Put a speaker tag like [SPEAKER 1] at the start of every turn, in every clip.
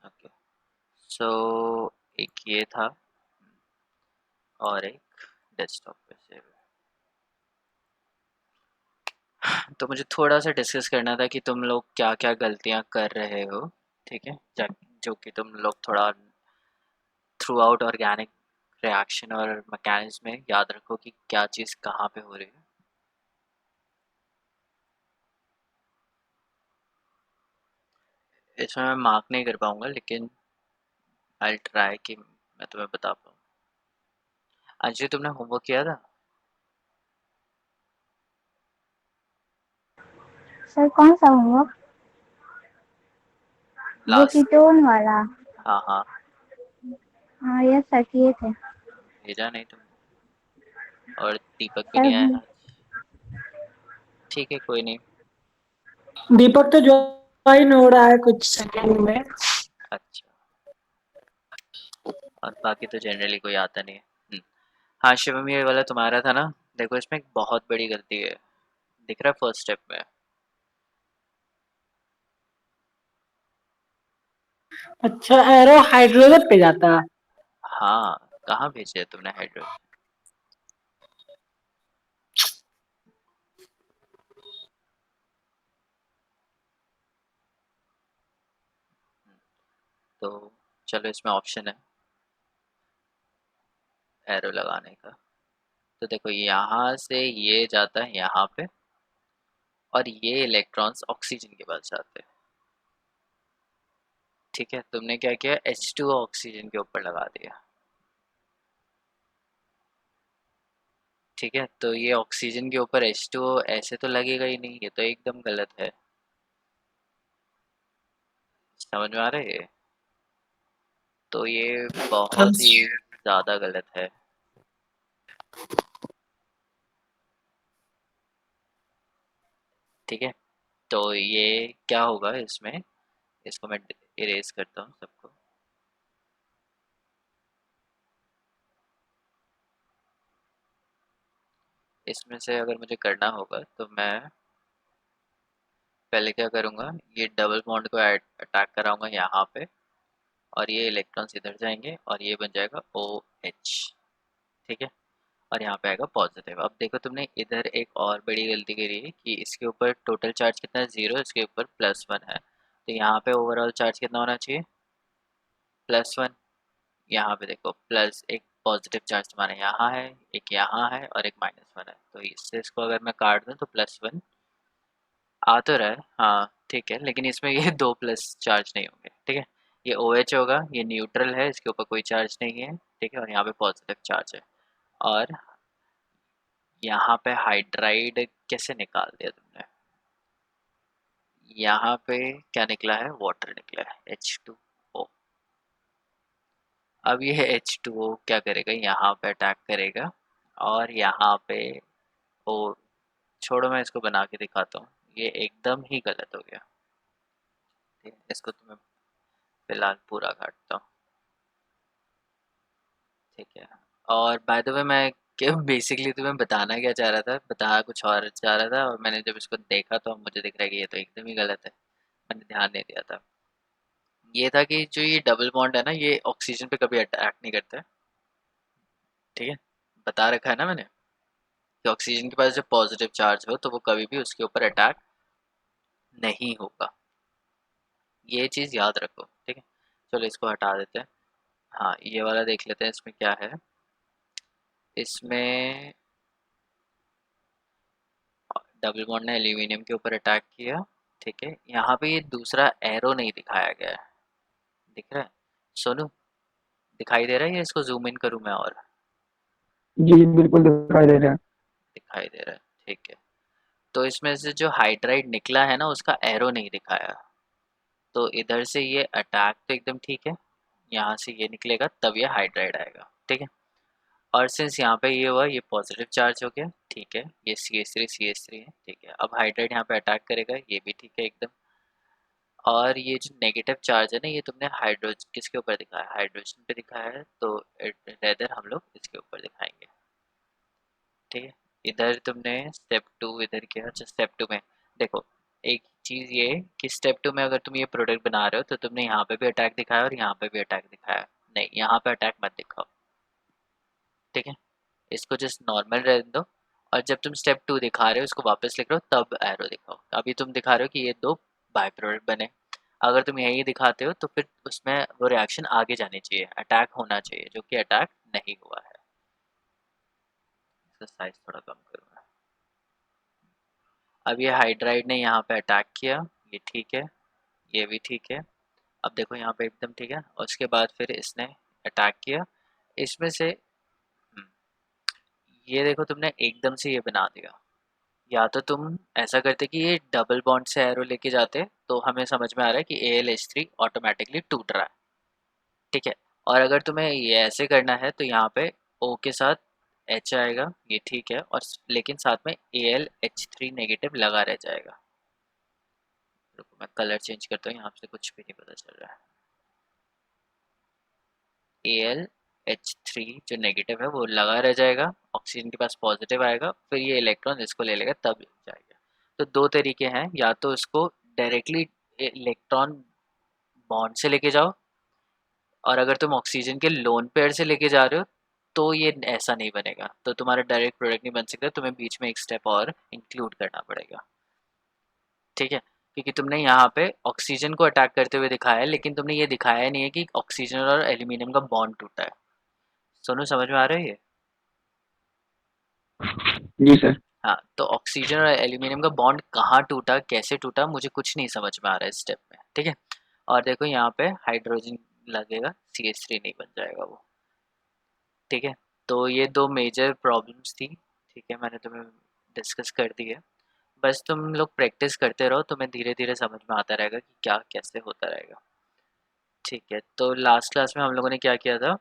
[SPEAKER 1] Okay, सो एक ये था और एक डेस्कटॉप पे सेव है। तो मुझे थोड़ा सा डिस्कस करना था कि तुम लोग क्या क्या गलतियां कर रहे हो, ठीक है, जो कि तुम लोग थोड़ा थ्रू आउट ऑर्गेनिक रिएक्शन और मैकेनिज्म में याद रखो कि क्या चीज़ कहाँ पे हो रही है। इसमें मैं मार्क नहीं कर पाऊंगा, लेकिन आई ट्राई कि मैं तुम्हें बता पाऊँ। आज तुमने होमवर्क किया था?
[SPEAKER 2] सर कौन सा होमवर्क? वो
[SPEAKER 1] लास्ट।
[SPEAKER 2] कीटोन वाला?
[SPEAKER 1] हाँ हाँ।
[SPEAKER 2] हाँ यस सर किए थे।
[SPEAKER 1] भेजा नहीं तुमने, और दीपक भी
[SPEAKER 2] सर
[SPEAKER 1] नहीं आया आज। ठीक है, कोई नहीं।
[SPEAKER 3] दीपक तो ज्वाइन हो रहा है कुछ सेकंड में।
[SPEAKER 1] अच्छा, और बाकी तो जनरली कोई आता नहीं है। हाँ शिवम, ये वाला तुम्हारा था ना? देखो इसमें एक बहुत बड़ी गलती है, दिख रहा है फर्स्ट स्टेप में।
[SPEAKER 3] अच्छा, एरो हाइड्रोजन पे जाता है।
[SPEAKER 1] हाँ, कहाँ भेजे है तुमने हाइड्रोजन? तो चलो, इसमें ऑप्शन है एरो लगाने का। तो देखो यहाँ से ये जाता है यहाँ पे, और ये इलेक्ट्रॉन्स ऑक्सीजन के पास जाते हैं। ठीक है, तुमने क्या किया, H2O ऑक्सीजन के ऊपर लगा दिया। ठीक है, तो ये ऑक्सीजन के ऊपर H2O ऐसे तो लगेगा ही नहीं, ये तो एकदम गलत है। समझ में आ रहा है ये? तो ये बहुत ही ज़्यादा गलत है। ठीक है, तो ये क्या होगा इसमें, इसको मैं इरेज करता हूँ सबको। इसमें से अगर मुझे करना होगा तो मैं पहले क्या करूँगा, ये डबल बॉन्ड को अटैक कराऊंगा यहाँ पे, और ये इलेक्ट्रॉन्स इधर जाएंगे और ये बन जाएगा OH। ठीक है, और यहाँ पे आएगा पॉजिटिव। अब देखो तुमने इधर एक और बड़ी गलती करी है कि इसके ऊपर टोटल चार्ज कितना है, 0, इसके ऊपर +1 है। तो यहाँ पे ओवरऑल चार्ज कितना होना चाहिए, +1। यहाँ पे देखो प्लस एक पॉजिटिव चार्ज तुम्हारा यहाँ है, एक यहाँ है और एक -1 है। तो इससे इसको अगर मैं काट दूँ तो +1 आ तो रहा है, हाँ ठीक है, लेकिन इसमें ये दो प्लस चार्ज नहीं होंगे। ठीक है, ये OH होगा, ये न्यूट्रल है, इसके ऊपर कोई चार्ज नहीं है। ठीक है, और यहाँ पे पॉजिटिव चार्ज है। और यहाँ पे हाइड्राइड कैसे निकाल दिया तुमने, यहाँ पे क्या निकला है, वाटर निकला है, H2O। अब ये H2O क्या करेगा, यहाँ पे अटैक करेगा, और यहाँ पे ओ, छोड़ो मैं इसको बना के दिखाता हूँ। ये एकदम ही गलत हो गया। ठीक है, इसको तो मैं फिलहाल पूरा काटता हूँ। ठीक है, और बाय द वे मैं क्या बेसिकली तुम्हें बताना क्या चाह रहा था, बता कुछ और चाह रहा था, और मैंने जब इसको देखा तो मुझे दिख रहा है कि ये तो एकदम ही गलत है। मैंने ध्यान नहीं दिया था। ये था कि जो ये डबल बॉन्ड है ना, ये ऑक्सीजन पे कभी अटैक नहीं करता है। ठीक है, बता रखा है ना मैंने कि ऑक्सीजन के पास जब पॉजिटिव चार्ज हो तो वो कभी भी उसके ऊपर अटैक नहीं होगा। ये चीज़ याद रखो। ठीक है, चलो इसको हटा देते हैं। हाँ, ये वाला देख लेते हैं इसमें क्या है। इसमें डबल बॉन्ड ने एल्यूमिनियम के ऊपर अटैक किया। ठीक है, यहाँ पे ये दूसरा एरो नहीं दिखाया गया है, दिख रहा है सोनू? दिखाई दे रहा है, ये इसको जूम इन करूँ मैं और?
[SPEAKER 3] जी बिल्कुल दिखाई दे रहा है।
[SPEAKER 1] दिखाई दे रहा है, ठीक है। तो इसमें से जो हाइड्राइड निकला है ना, उसका एरो नहीं दिखाया। तो इधर से ये अटैक तो एकदम ठीक है, यहाँ से ये निकलेगा तब ये हाइड्राइड आएगा। ठीक है, और सिंस यहाँ पे ये हुआ, ये पॉजिटिव चार्ज हो गया। ठीक है, ये CH3 है। ठीक है, अब हाइड्राइड यहाँ पे अटैक करेगा, ये भी ठीक है एकदम। और ये जो नेगेटिव चार्ज है ना, ये तुमने हाइड्रोजन किसके ऊपर दिखाया है, हाइड्रोजन पे दिखाया है, तो रेदर हम लोग इसके ऊपर दिखाएंगे। ठीक है, इधर तुमने स्टेप 2 इधर किया। अच्छा, स्टेप 2 में देखो, एक चीज़ ये कि स्टेप 2 में अगर तुम ये प्रोडक्ट बना रहे हो तो तुमने यहाँ पे भी अटैक दिखाया और यहाँ पे भी अटैक दिखाया, नहीं यहाँ पे अटैक मत दिखाओ, ठीक है, इसको जस्ट नॉर्मल रहने दो। और जब तुम स्टेप 2 दिखा रहे हो इसको वापस लिख रहे हो तब एरो दिखाओ। अभी तुम दिखा रहे हो कि ये दो बाय प्रोडक्ट बने, अगर तुम यही दिखाते हो तो फिर उसमें वो रिएक्शन आगे जानी चाहिए, अटैक होना चाहिए, जो कि अटैक नहीं हुआ है। इसका साइज थोड़ा कम करूँगा। अब ये हाइड्राइड ने यहाँ पे अटैक किया, ये ठीक है, ये भी ठीक है। अब देखो यहाँ पे एकदम ठीक है, और उसके बाद फिर इसने अटैक किया इसमें से। ये देखो तुमने एकदम से ये बना दिया, या तो तुम ऐसा करते कि ये डबल बॉन्ड से एरो लेके जाते तो हमें समझ में आ रहा है कि AlH3 ऑटोमेटिकली टूट रहा है, ठीक है। और अगर तुम्हें ये ऐसे करना है तो यहाँ पे O के साथ H आएगा, ये ठीक है, और लेकिन साथ में AlH3 नेगेटिव लगा रह जाएगा। रुको मैं कलर चेंज करता हूँ, यहाँ से कुछ भी नहीं पता चल रहा है। AlH3 जो नेगेटिव है वो लगा रह जाएगा, ऑक्सीजन के पास पॉजिटिव आएगा, फिर ये इलेक्ट्रॉन इसको ले लेगा तब जाएगा। तो दो तरीके हैं, या तो इसको डायरेक्टली इलेक्ट्रॉन बॉन्ड से लेके जाओ, और अगर तुम ऑक्सीजन के लोन पेयर से लेके जा रहे हो तो ये ऐसा नहीं बनेगा, तो तुम्हारा डायरेक्ट प्रोडक्ट नहीं बन सकता, तुम्हें बीच में एक स्टेप और इंक्लूड करना पड़ेगा, ठीक है। क्योंकि तुमने यहाँ पे ऑक्सीजन को अटैक करते हुए दिखाया है, लेकिन तुमने ये दिखाया नहीं है कि ऑक्सीजन और एल्यूमिनियम का बॉन्ड टूटा है। सोनू समझ में आ रहा है ये?
[SPEAKER 3] जी सर।
[SPEAKER 1] हाँ, तो ऑक्सीजन और एल्यूमिनियम का बॉन्ड कहाँ टूटा, कैसे टूटा, मुझे कुछ नहीं समझ में आ रहा है इस स्टेप में, ठीक है। और देखो यहाँ पे हाइड्रोजन लगेगा, CH3 नहीं बन जाएगा वो, ठीक है। तो ये दो मेजर प्रॉब्लम्स थी, ठीक है, मैंने तुम्हें डिस्कस कर दी है। बस तुम लोग प्रैक्टिस करते रहो, तुम्हें धीरे धीरे समझ में आता रहेगा कि क्या कैसे होता रहेगा, ठीक है। तो लास्ट क्लास में हम लोगों ने क्या किया था,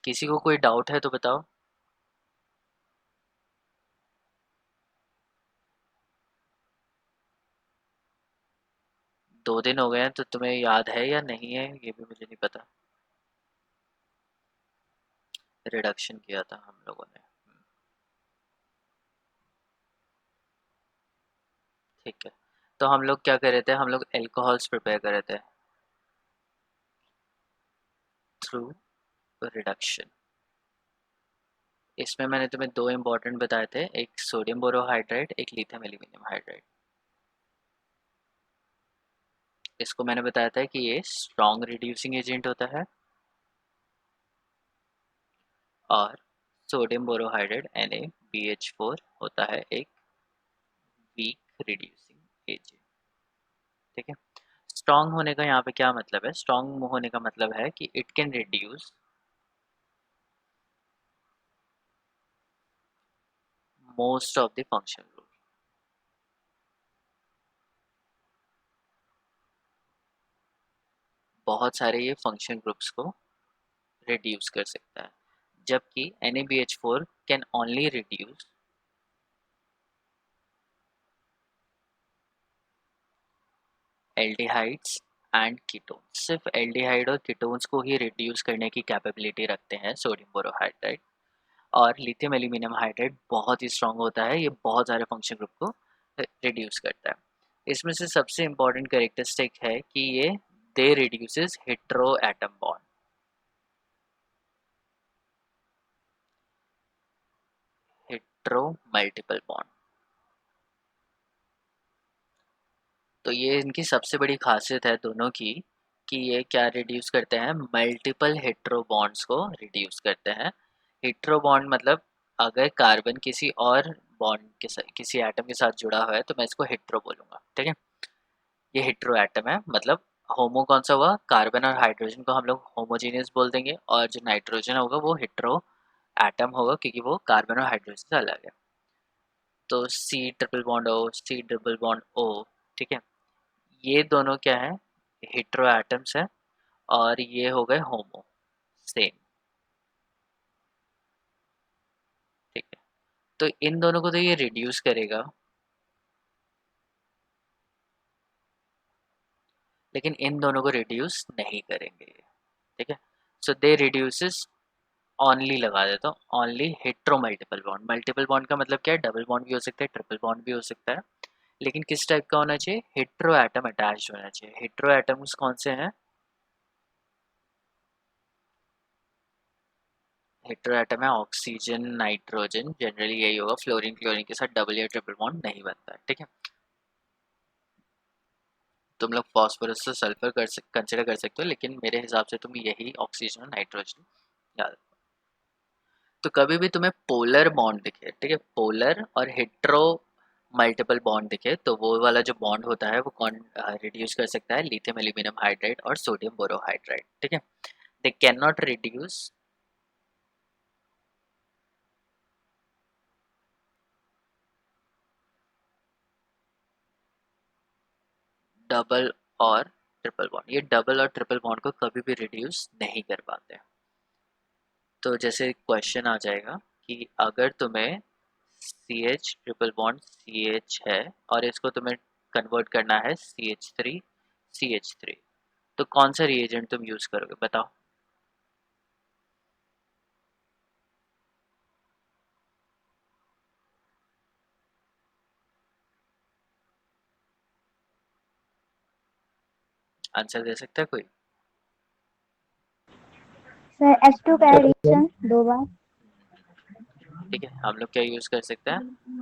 [SPEAKER 1] किसी को कोई डाउट है तो बताओ। 2 दिन हो गए हैं तो तुम्हें याद है या नहीं है ये भी मुझे नहीं पता। रिडक्शन किया था हम लोगों ने, ठीक है। तो हम लोग क्या कर रहे थे, हम लोग एल्कोहल्स प्रिपेयर कर रहे थे थ्रू रिडक्शन। इसमें मैंने तुम्हें दो इम्पोर्टेंट बताए थे, एक सोडियम बोरोहाइड्राइड, एक लिथियम एल्यूमिनियम हाइड्राइड। इसको मैंने बताया था कि ये स्ट्रॉन्ग रिड्यूसिंग एजेंट होता है, और सोडियम बोरोहाइड्राइड NaBH4 होता है एक वीक रिड्यूसिंग एजेंट, ठीक है। स्ट्रॉन्ग होने का यहाँ पे क्या मतलब है, स्ट्रॉन्ग होने का मतलब है कि it can reduce most of the function group. बहुत सारे ये फंक्शन ग्रुप्स को रिड्यूस कर सकता है, जबकि NaBH4 can only reduce aldehydes and ketone. सिर्फ एल्डिहाइड और कीटोन्स को ही रिड्यूस करने की कैपेबिलिटी रखते हैं सोडियम बोरोहाइड्राइड। और लिथियम एल्यूमिनियम हाइड्राइड बहुत ही स्ट्रांग होता है, ये बहुत सारे फंक्शन ग्रुप को रिड्यूस करता है। इसमें से सबसे इम्पॉर्टेंट कैरेक्टरिस्टिक है कि ये they reduces hetero atom bond, hetero multiple bond. तो ये इनकी सबसे बड़ी खासियत है दोनों की, कि ये क्या रिड्यूस करते हैं, मल्टीपल हेटेरो बॉन्ड्स को रिड्यूस करते हैं। हेटेरो बॉन्ड मतलब अगर कार्बन किसी और बॉन्ड के साथ, किसी एटम के साथ जुड़ा हुआ है तो मैं इसको हेटेरो बोलूँगा, ठीक है। ये हेटेरो एटम है, मतलब होमो कौन सा हुआ, कार्बन और हाइड्रोजन को हम लोग होमोजीनियस बोल देंगे, और जो नाइट्रोजन होगा वो हेटेरो एटम होगा क्योंकि वो कार्बन और हाइड्रोजन से अलग है। तो C ट्रिपल बॉन्ड O, ठीक है, ये दोनों क्या है, हेटेरो एटम्स है, और ये हो गए होमो, सेम, ठीक है। तो इन दोनों को तो ये रिड्यूस करेगा, लेकिन इन दोनों को रिड्यूस नहीं करेंगे, ठीक है। सो दे रिड्यूसेस ओनली, लगा देता हूँ only hetero multiple bond. Multiple bond का मतलब क्या है, डबल बॉन्ड भी हो सकता है, ट्रिपल बॉन्ड भी हो सकता है, लेकिन किस टाइप का होना चाहिए, हेट्रो एटम अटैच होना चाहिए। हेट्रो एटम्स कौन से हैं, हेट्रो एटम है ऑक्सीजन नाइट्रोजन, जनरली यही होगा, फ्लोरीन क्लोरीन के साथ डबल या ट्रिपल बॉन्ड नहीं बनता है, ठीक है। तुम लोग फॉस्फोरस से सल्फर कंसिडर कर सकते हो, लेकिन मेरे हिसाब से तुम यही ऑक्सीजन और नाइट्रोजन याद। तो कभी भी तुम्हें पोलर बॉन्ड दिखे, ठीक है, पोलर और हेट्रो मल्टीपल बॉन्ड दिखे, तो वो वाला जो बॉन्ड होता है वो कौन रिड्यूस कर सकता है, लिथियम एल्यूमिनियम हाइड्राइड और सोडियम बोरोहाइड्राइड, ठीक है। They can not reduce double और ट्रिपल बॉन्ड, ये डबल और ट्रिपल बॉन्ड को कभी भी रिड्यूस नहीं कर पाते। तो जैसे क्वेश्चन आ जाएगा कि अगर तुम्हें C H triple bond C H है और इसको तुम्हें कन्वर्ट करना है सी एच थ्री, तो कौन सा रिएजेंट तुम यूज करोगे, बताओ। आंसर दे सकता है कोई।
[SPEAKER 2] सर H2 का एडिशन 2 बार।
[SPEAKER 1] ठीक है, हम लोग क्या यूज कर सकते हैं,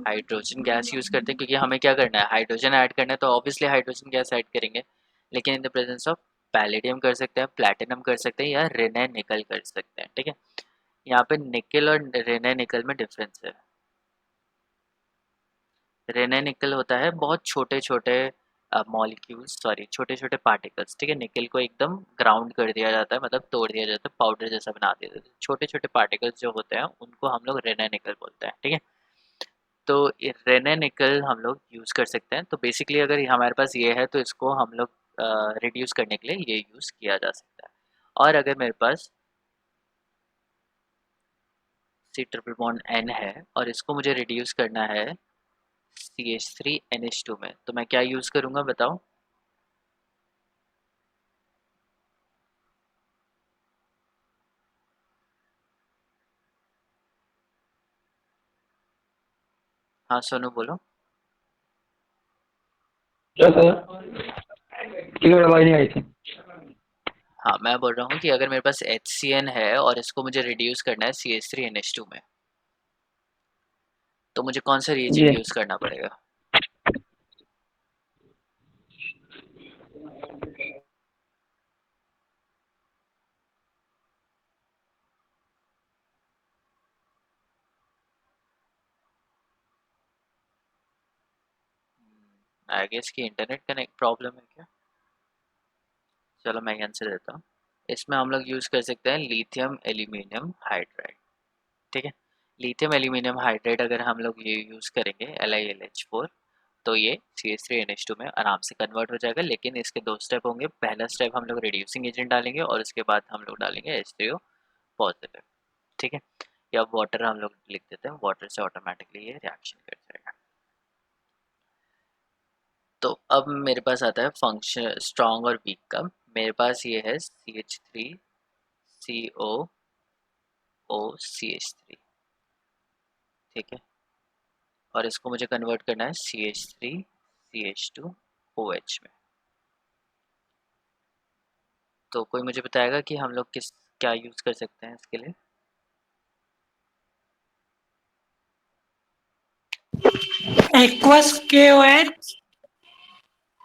[SPEAKER 1] हाइड्रोजन गैस यूज करते हैं, क्योंकि हमें क्या करना है, हाइड्रोजन ऐड करना है, तो ऑब्वियसली हाइड्रोजन गैस ऐड करेंगे। लेकिन in the presence of palladium कर सकते हैं, प्लैटिनम कर सकते हैं, या रेने निकल कर सकते हैं, ठीक है। यहाँ पे निकल और रेने निकल में डिफरेंस है। रेने निकल होता है बहुत छोटे छोटे मॉलिक्यूल्स, सॉरी छोटे छोटे पार्टिकल्स, ठीक है। निकल को एकदम ग्राउंड कर दिया जाता है, मतलब तोड़ दिया जाता है, पाउडर जैसा बना दिया जाता है। छोटे छोटे पार्टिकल्स जो होते हैं उनको हम लोग रेने निकल बोलते हैं, ठीक है। तो ये रेने निकल हम लोग यूज़ कर सकते हैं। तो बेसिकली अगर हमारे पास ये है तो इसको हम लोग रिड्यूस करने के लिए ये यूज़ किया जा सकता है। और अगर मेरे पास सी ट्रिपल बॉन्ड एन है और इसको मुझे रिड्यूस करना है C H three N H two में, तो मैं क्या यूज़ करूँगा बताओ। हाँ सोनू बोलो।
[SPEAKER 4] क्या सर, क्लियर आवाज नहीं आई थी।
[SPEAKER 1] हाँ मैं बोल रहा हूँ कि अगर मेरे पास एच सी एन है और इसको मुझे रिड्यूस करना है C H three N H two में, तो मुझे कौन सा
[SPEAKER 4] जी,
[SPEAKER 1] रिएजेंट यूज़ करना पड़ेगा। आई गेस कि इंटरनेट कनेक्ट प्रॉब्लम है क्या। चलो मैं आंसर देता हूँ। इसमें हम लोग यूज़ कर सकते हैं लिथियम एल्यूमिनियम हाइड्राइड, ठीक है। लिथियम एल्यूमिनियम हाइड्राइड अगर हम लोग ये यूज़ करेंगे LiLH4, तो ये CH3NH2 में आराम से कन्वर्ट हो जाएगा। लेकिन इसके दो स्टेप होंगे, पहला स्टेप हम लोग रिड्यूसिंग एजेंट डालेंगे और उसके बाद हम लोग डालेंगे H3O पॉजिटिव, ठीक है। या वाटर हम लोग लिख देते हैं, वाटर से ऑटोमेटिकली ये रिएक्शन कर जाएगा। तो अब मेरे पास आता है फंक्शन स्ट्रॉन्ग और वीक का। मेरे पास ये है CH3COOCH3, ठीक है। और इसको मुझे कन्वर्ट करना है CH3CH2OH में। तो कोई मुझे बताएगा कि हम लोग किस क्या यूज़ कर सकते हैं इसके लिए।
[SPEAKER 3] Aqueous KOH।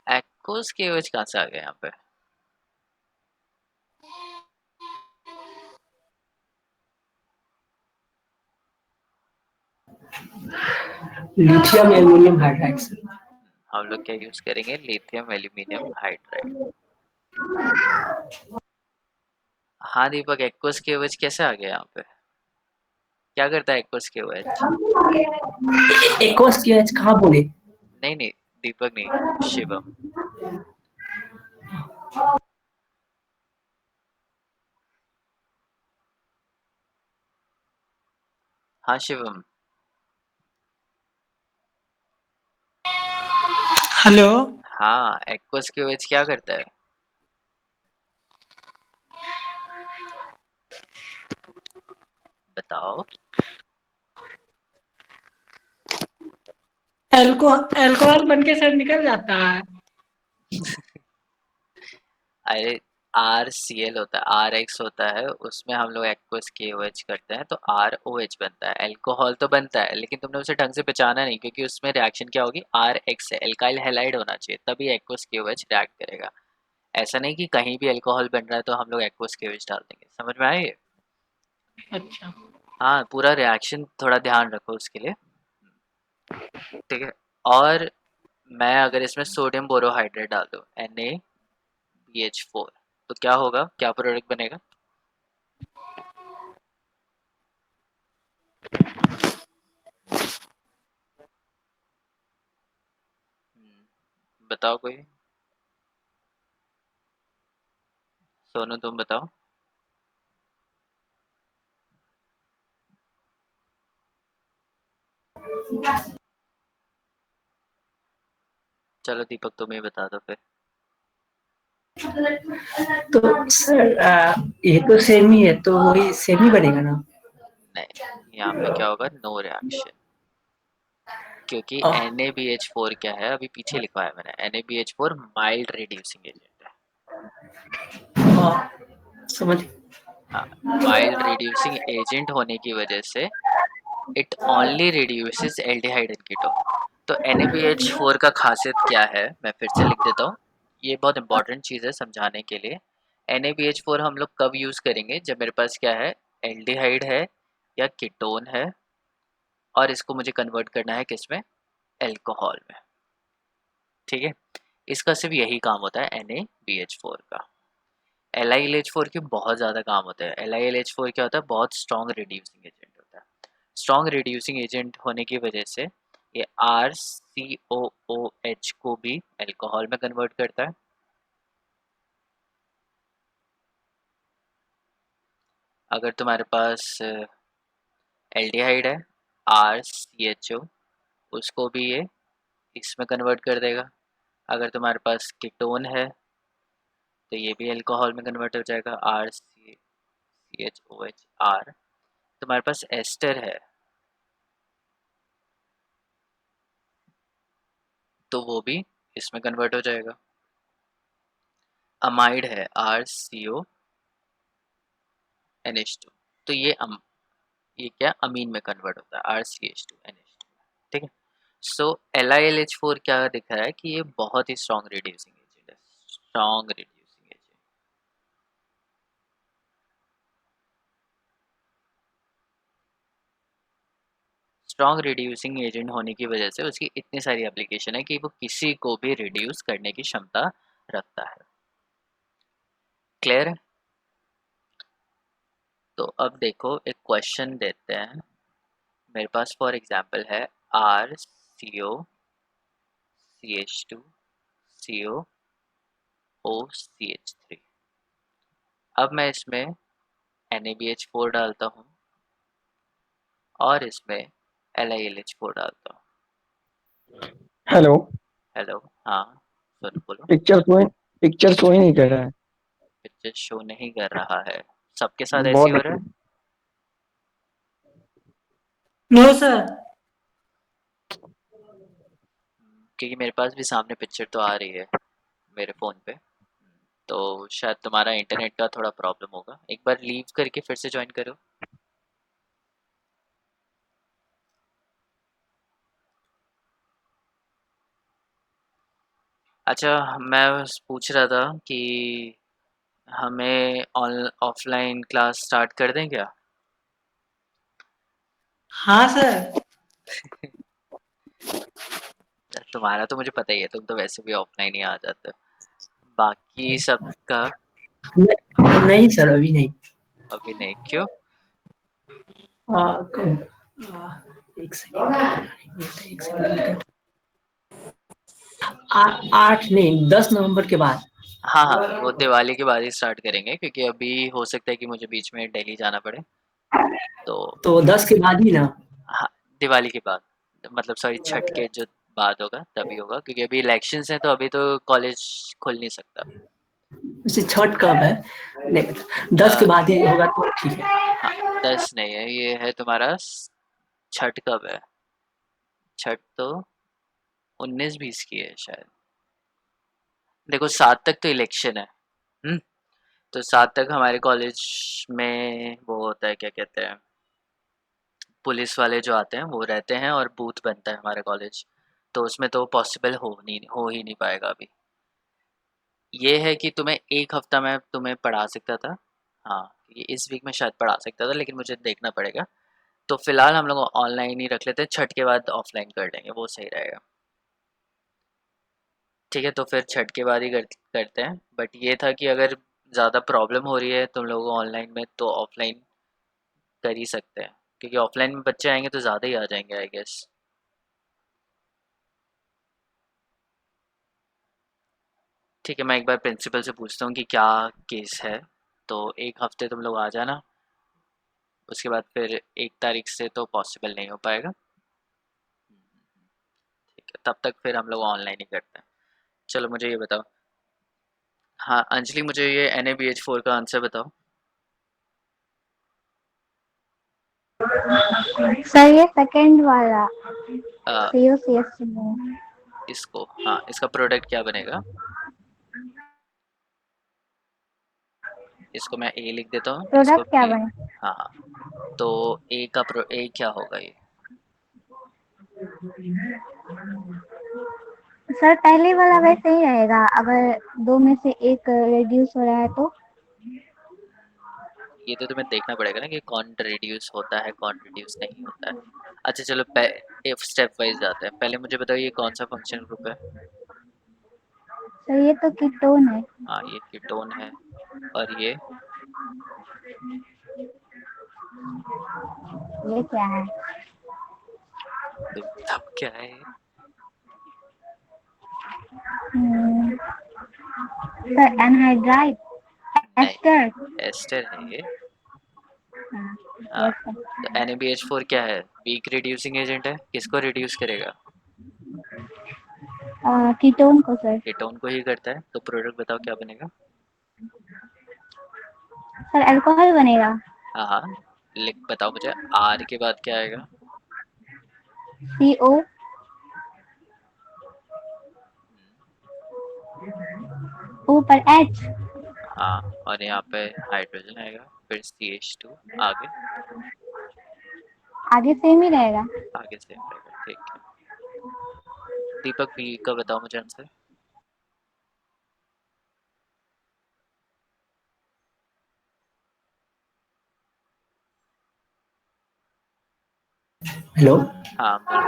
[SPEAKER 1] एक्वस के OH कहाँ से आ गया यहाँ पे।
[SPEAKER 3] लिथियम एल्यूमिनियम हाइड्राइड से।
[SPEAKER 1] हम लोग क्या यूज़ करेंगे, लिथियम एल्यूमिनियम हाइड्राइड। हाँ दीपक, एक्वस के OH कैसे आ गया यहाँ पे, क्या करता है एक्वस के OH।
[SPEAKER 3] एक्वस KOH कहाँ बोले?
[SPEAKER 1] नहीं नहीं, दीपक नहीं, शिवम। हाँ शिवम।
[SPEAKER 3] हेलो।
[SPEAKER 1] हाँ एक्वस के OH क्या करता है। बताओ।
[SPEAKER 3] अल्कोहल बन के सर निकल जाता है।
[SPEAKER 1] अरे RCl होता है, RX होता है, उसमें हम लोग एक्वस KOH करते हैं तो ROH बनता है। अल्कोहल तो बनता है लेकिन तुमने उसे ढंग से पहचाना नहीं, क्योंकि उसमें रिएक्शन क्या होगी, RX से एल्काइल हैलाइड होना चाहिए तभी एक्वस KOH रिएक्ट करेगा। ऐसा नहीं कि कहीं भी अल्कोहल बन रहा है तो हम लोग एक्वस KOH डाल देंगे। समझ में आया ये?
[SPEAKER 3] अच्छा।
[SPEAKER 1] हाँ, पूरा रिएक्शन थोड़ा ध्यान रखो उसके लिए। ठीक है। और मैं अगर इसमें सोडियम बोरोहाइड्रेट डाल दूँ NaBH4, तो क्या होगा, क्या प्रोडक्ट बनेगा? बताओ कोई। सोनू तुम बताओ। चलो दीपक तुम ही बता दो फिर।
[SPEAKER 5] तो सर ये तो सेम ही है, तो वही सेम ही बनेगा ना।
[SPEAKER 1] नहीं, यहाँ पे क्या होगा, नो रिएक्शन, क्योंकि
[SPEAKER 5] अ,
[SPEAKER 1] NaBH4 क्या है, अभी पीछे लिखा है मैंने, NaBH4 माइल्ड रिड्यूसिंग एजेंट है।
[SPEAKER 5] समझ।
[SPEAKER 1] हाँ, माइल्ड रिड्यूसिंग एजेंट होने की वजह से it only reduces aldehyde and ketone. तो NaBH4 का खासियत क्या है, मैं फिर से लिख देता हूँ, ये बहुत इंपॉर्टेंट चीज़ है समझाने के लिए। NaBH4 हम लोग कब यूज़ करेंगे, जब मेरे पास क्या है, एल्डिहाइड है या कीटोन है और इसको मुझे कन्वर्ट करना है किस में, एल्कोहल में। ठीक है, इसका सिर्फ यही काम होता है NaBH4 का। LiLH4 के बहुत ज़्यादा काम होते हैं। LiLH4 क्या होता है, बहुत स्ट्रॉन्ग रिड्यूसिंग एजेंट होता है। स्ट्रॉन्ग रिड्यूसिंग एजेंट होने की वजह से ये RCOOH को भी अल्कोहल में कन्वर्ट करता है। अगर तुम्हारे पास एल्डिहाइड है, RCHO, उसको भी ये इसमें कन्वर्ट कर देगा। अगर तुम्हारे पास कीटोन है तो ये भी अल्कोहल में कन्वर्ट हो जाएगा, RCHOHR। तुम्हारे पास एस्टर है तो वो भी इसमें कन्वर्ट हो जाएगा। अमाइड है, RCONH2, तो ये क्या अमीन में कन्वर्ट होता है, RCH2NH2। ठीक है। सो LiLH4 क्या दिख रहा है कि ये बहुत ही स्ट्रॉन्ग रिड्यूसिंग एजेंट है, strong reducing agent. Strong reducing agent होने की वजह से उसकी इतनी सारी एप्लीकेशन है कि वो किसी को भी रिड्यूस करने की क्षमता रखता है। क्लियर है? तो अब देखो एक क्वेश्चन देते हैं मेरे पास, फॉर एग्जांपल है RCOCH2COOCH3। अब मैं इसमें NaBH4 डालता हूँ और इसमें LiLH4 डालता हूँ।
[SPEAKER 4] हेलो।
[SPEAKER 1] हेलो, हाँ सुन बोलो।
[SPEAKER 4] पिक्चर शो ही नहीं कर रहा है।
[SPEAKER 1] पिक्चर शो नहीं कर रहा है, सबके साथ ऐसे ही हो रहा
[SPEAKER 4] बहुत
[SPEAKER 1] है।
[SPEAKER 3] No sir.
[SPEAKER 1] क्योंकि मेरे पास भी सामने पिक्चर तो आ रही है मेरे फ़ोन पे, तो शायद तुम्हारा इंटरनेट का थोड़ा प्रॉब्लम होगा। एक बार लीव करके फिर से ज्वाइन करो। अच्छा, मैं पूछ रहा था कि हमें ऑन ऑफलाइन क्लास स्टार्ट कर दें क्या?
[SPEAKER 3] हाँ सर।
[SPEAKER 1] तुम्हारा तो मुझे पता ही है, तुम तो वैसे भी ऑफलाइन ही आ जाते हो। बाकी सबका
[SPEAKER 5] नहीं सर, अभी नहीं।
[SPEAKER 1] अभी नहीं, क्यों?
[SPEAKER 5] एक सेकंड, एक सेकंड। 8 नहीं, 10 नवंबर के बाद।
[SPEAKER 1] हाँ हाँ, वो दिवाली के बाद ही स्टार्ट करेंगे, क्योंकि अभी हो सकता है कि मुझे बीच में दिल्ली जाना पड़े। तो
[SPEAKER 5] तो 10 के बाद ही ना।
[SPEAKER 1] हाँ, दिवाली के बाद, मतलब सॉरी छठ के जो बाद होगा तभी होगा, क्योंकि अभी इलेक्शंस हैं तो अभी तो कॉलेज खुल नहीं सकता।
[SPEAKER 5] वैसे छठ कब है? नहीं, 10 के
[SPEAKER 1] अ,
[SPEAKER 5] बाद ही होगा तो ठीक है।
[SPEAKER 1] हाँ, 10 नहीं है, ये है तुम्हारा छठ कब है? छठ तो 19-20 की है शायद। देखो 7 तक तो इलेक्शन है। तो 7 तक हमारे कॉलेज में वो होता है, क्या कहते हैं, पुलिस वाले जो आते हैं वो रहते हैं और बूथ बनता है हमारा कॉलेज। तो उसमें तो पॉसिबल हो ही नहीं पाएगा अभी। ये है कि तुम्हें एक हफ्ता मैं तुम्हें पढ़ा सकता था। हाँ, ये इस वीक में शायद पढ़ा सकता था, लेकिन मुझे देखना पड़ेगा। तो फिलहाल हम लोग ऑनलाइन ही रख लेते हैं, छठ के बाद ऑफलाइन कर लेंगे, वो सही रहेगा। ठीक है, तो फिर छठ के बाद ही करते हैं। बट ये था कि अगर ज़्यादा प्रॉब्लम हो रही है तुम लोगों को ऑनलाइन में, तो ऑफलाइन कर ही सकते हैं, क्योंकि ऑफलाइन में बच्चे आएंगे तो ज़्यादा ही आ जाएंगे आई गेस। ठीक है, मैं एक बार प्रिंसिपल से पूछता हूँ कि क्या केस है। तो एक हफ्ते तुम लोग आ जाना, उसके बाद फिर 1 तारीख से तो पॉसिबल नहीं हो पाएगा। ठीक है, तब तक फिर हम लोग ऑनलाइन ही करते हैं। चलो मुझे ये बताओ, हाँ अंजलि, मुझे ये NaBH4 का आंसर बताओ।
[SPEAKER 2] सर ये सेकंड वाला
[SPEAKER 1] आ,
[SPEAKER 2] COCS में।
[SPEAKER 1] इसको, हाँ, इसका प्रोडक्ट क्या बनेगा? इसको मैं A लिख देता हूँ, इसको
[SPEAKER 2] प्रोडक्ट क्या
[SPEAKER 1] B।
[SPEAKER 2] बने?
[SPEAKER 1] हाँ हाँ, तो A क्या होगा ये?
[SPEAKER 2] सर पहले वाला वैसे ही रहेगा, अगर दो में से एक रिड्यूस हो रहा है तो।
[SPEAKER 1] ये तो तुम्हें देखना पड़ेगा ना कि कौन रिड्यूस होता है कौन रिड्यूस नहीं होता है। अच्छा चलो, स्टेप वाइज जाते हैं। पहले मुझे बताओ ये कौन सा फंक्शन ग्रुप है?
[SPEAKER 2] सर ये तो कीटोन है।
[SPEAKER 1] हाँ, ये कीटोन है। और ये
[SPEAKER 2] ये क्या है?
[SPEAKER 1] तुम बताओ क्या है ये?
[SPEAKER 2] हम्म, सर एनहाइड्राइड
[SPEAKER 1] नहीं,
[SPEAKER 2] एस्टर।
[SPEAKER 1] एस्टर है ये।
[SPEAKER 2] हाँ,
[SPEAKER 1] हाँ,
[SPEAKER 2] यस सर।
[SPEAKER 1] तो NaBH4 क्या है? वीक रिड्यूसिंग एजेंट है, किसको रिड्यूस करेगा?
[SPEAKER 2] कीटोन को सर।
[SPEAKER 1] कीटोन को ही करता है। तो प्रोडक्ट बताओ क्या बनेगा?
[SPEAKER 2] सर अल्कोहल बनेगा।
[SPEAKER 1] हाँ हाँ, लिख बताओ मुझे, R के बाद क्या आएगा?
[SPEAKER 2] CO ऊपर H।
[SPEAKER 1] हाँ, और यहाँ पे हाइड्रोजन आएगा, फिर CH2। आगे?
[SPEAKER 2] आगे सेम ही रहेगा।
[SPEAKER 1] आगे सेम रहेगा, ठीक है। दीपक, B का बताओ मुझे आंसर।
[SPEAKER 5] हेलो।
[SPEAKER 1] हाँ बोलो।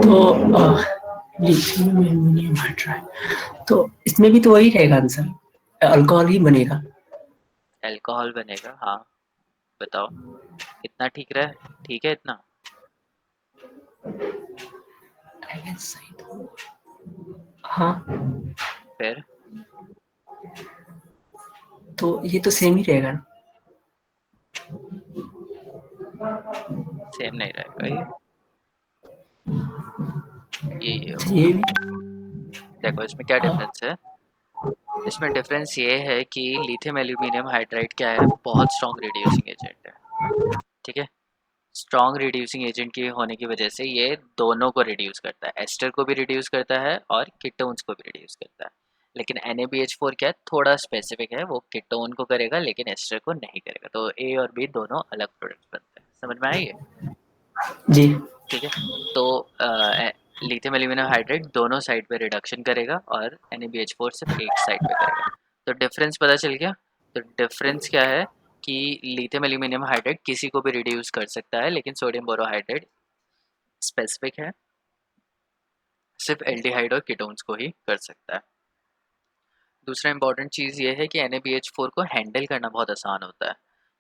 [SPEAKER 5] तो लिथियम एल्यूमिनियम हाइड्राइड, तो इसमें भी तो वही रहेगा आंसर, अल्कोहल ही बनेगा।
[SPEAKER 1] अल्कोहल बनेगा, हाँ। बताओ, इतना ठीक रहा? ठीक है इतना?
[SPEAKER 5] हाँ,
[SPEAKER 1] फिर
[SPEAKER 5] तो ये तो सेम ही रहेगा ना।
[SPEAKER 1] सेम नहीं रहेगा ये
[SPEAKER 5] अच्छा,
[SPEAKER 1] होगा।
[SPEAKER 5] ये भी।
[SPEAKER 1] देखो इसमें क्या डिफरेंस है। इसमें डिफरेंस ये है कि लिथियम एल्यूमिनियम हाइड्राइड क्या है, बहुत स्ट्रॉन्ग रिड्यूसिंग एजेंट है। ठीक है, स्ट्रॉन्ग रिड्यूसिंग एजेंट की होने की वजह से ये दोनों को रिड्यूस करता है, एस्टर को भी रिड्यूस करता है और कीटोन्स को भी रिड्यूस करता है। लेकिन NaBH4 क्या है, थोड़ा स्पेसिफिक है, वो कीटोन को करेगा लेकिन एस्टर को नहीं करेगा। तो A और B दोनों अलग प्रोडक्ट बनते हैं, समझ में आई है?
[SPEAKER 5] जी।
[SPEAKER 1] ठीक है, तो लिथियम एल्यूमिनियम हाइड्राइड दोनों साइड पे रिडक्शन करेगा और NaBH4 सिर्फ एक साइड पे करेगा। तो डिफरेंस पता चल गया। तो डिफरेंस क्या है कि लिथियम एल्यूमिनियम हाइड्राइड किसी को भी रिड्यूस कर सकता है, लेकिन सोडियम बोरोहाइड्राइड स्पेसिफिक है, सिर्फ एल्डिहाइड और कीटोन्स को ही कर सकता है। दूसरा इंपॉर्टेंट चीज़ ये है कि NaBH4 को हैंडल करना बहुत आसान होता है।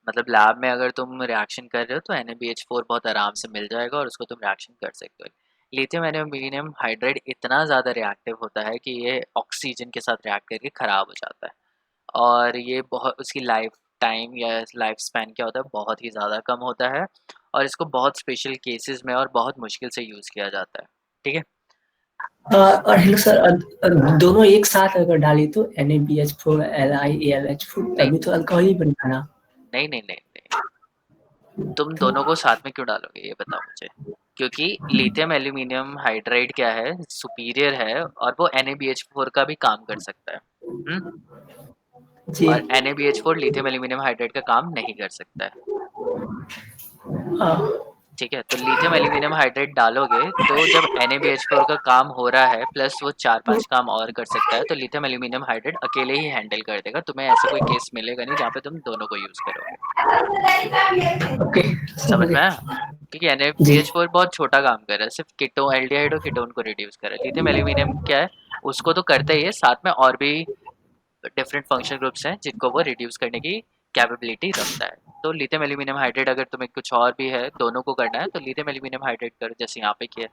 [SPEAKER 1] मतलब लैब में अगर तुम रिएक्शन कर रहे हो तो NaBH4 बहुत आराम से मिल जाएगा और उसको तुम रिएक्शन कर सकते हो। लिथियम एल्यूमिनियम हाइड्राइड इतना ज़्यादा रिएक्टिव होता है कि ये ऑक्सीजन के साथ रिएक्ट करके ख़राब हो जाता है, और ये बहुत, उसकी लाइफ टाइम या लाइफ स्पैन क्या होता है, बहुत ही ज़्यादा कम होता है, और इसको बहुत स्पेशल केसेस में और बहुत मुश्किल से यूज़ किया जाता है। ठीक है।
[SPEAKER 5] और हेलो सर, दोनों एक साथ अगर डाली तो NaBH4 LiAlH4
[SPEAKER 1] नहीं
[SPEAKER 5] तभी तो अल्कोहल ही बनेगा ना।
[SPEAKER 1] नहीं नहीं नहीं नहीं, तुम दोनों को साथ में क्यों डालोगे ये बताओ मुझे। क्योंकि लिथियम एल्यूमिनियम हाइड्राइड क्या है, सुपीरियर है और वो NaBH4 का भी काम कर सकता है।
[SPEAKER 5] जी।
[SPEAKER 1] और NaBH4 लिथियम एल्यूमिनियम हाइड्राइड का काम नहीं कर सकता है।
[SPEAKER 5] हाँ।
[SPEAKER 1] ठीक है, तो लिथियम एल्यूमिनियम हाइड्राइड डालोगे तो जब NaBH4 का काम हो रहा है प्लस वो 4-5 काम और कर सकता है, तो लिथियम एल्यूमिनियम हाइड्राइड अकेले ही हैंडल कर देगा। तुम्हें ऐसा कोई केस मिलेगा नहीं जहाँ पे तुम दोनों को यूज करोगे।
[SPEAKER 5] ओके,
[SPEAKER 1] समझ
[SPEAKER 5] समझ
[SPEAKER 1] में
[SPEAKER 5] गए।
[SPEAKER 1] आया? क्योंकि
[SPEAKER 5] जी।
[SPEAKER 1] NaBH4 बहुत छोटा काम कर रहा है, सिर्फ कीटोन एल्डिहाइड और कीटोन को रिड्यूस कर रहा है। लिथियम एल्यूमिनियम क्या है, उसको तो करता ही है, साथ में और भी डिफरेंट फंक्शन ग्रुप्स हैं जिनको वो रिड्यूस करने की कैपेबिलिटी रखता है। तो लिथियम एल्यूमिनियम हाइड्रेट अगर तुम्हें कुछ और भी है, दोनों को करना है, तो लिथियम एल्यूमिनियम हाइड्रेट करो, जैसे यहाँ पे किया,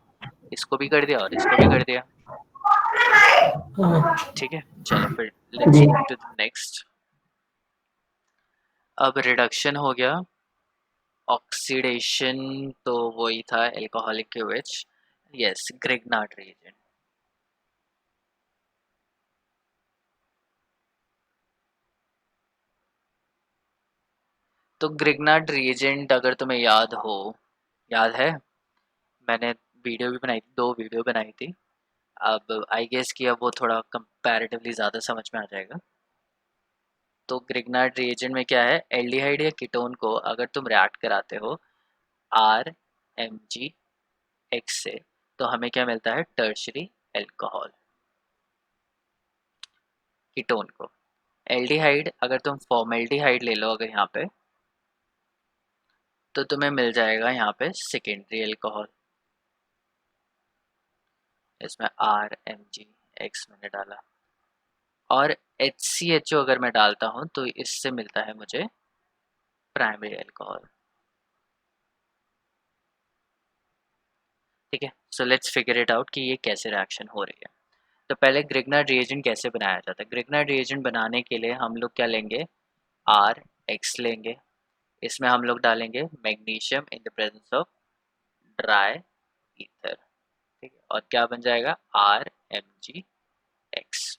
[SPEAKER 1] इसको भी कर दिया और इसको भी कर दिया।
[SPEAKER 5] हाँ।
[SPEAKER 1] ठीक है, चलो फिर लेट्स
[SPEAKER 5] जी।
[SPEAKER 1] Move to the next. अब रिडक्शन हो गया, ऑक्सीडेशन तो वही था एल्कोहलिक के विच, यस, ग्रिग्नार्ड रिएजेंट। तो ग्रिग्नार्ड रिएजेंट अगर तुम्हें याद हो, याद है, मैंने वीडियो भी बनाई थी, 2 वीडियो बनाई थी। अब आई गेस कि अब वो थोड़ा कंपैरेटिवली ज़्यादा समझ में आ जाएगा। तो ग्रिग्नार्ड रिएजेंट में क्या है, एल्डिहाइड या कीटोन को अगर तुम रिएक्ट कराते हो RMgX से, तो हमें क्या मिलता है, टर्शरी एल्कोहल। कीटोन को एल्डिहाइड, अगर तुम फॉर्मेल्डिहाइड ले लो अगर यहाँ पे, तो तुम्हें मिल जाएगा यहाँ पे सेकेंडरी एल्कोहल। इसमें RMgX मैंने डाला। और HCHO अगर मैं डालता हूँ तो इससे मिलता है मुझे प्राइमरी अल्कोहल। ठीक है, so let's figure it out कि ये कैसे रिएक्शन हो रही है। तो पहले ग्रिग्नार्ड रिएजेंट कैसे बनाया जाता है। ग्रिग्नार्ड रिएजेंट बनाने के लिए हम लोग क्या लेंगे, RX लेंगे, इसमें हम लोग डालेंगे magnesium in the presence of dry ether. ठीक है, और क्या बन जाएगा, RMgX।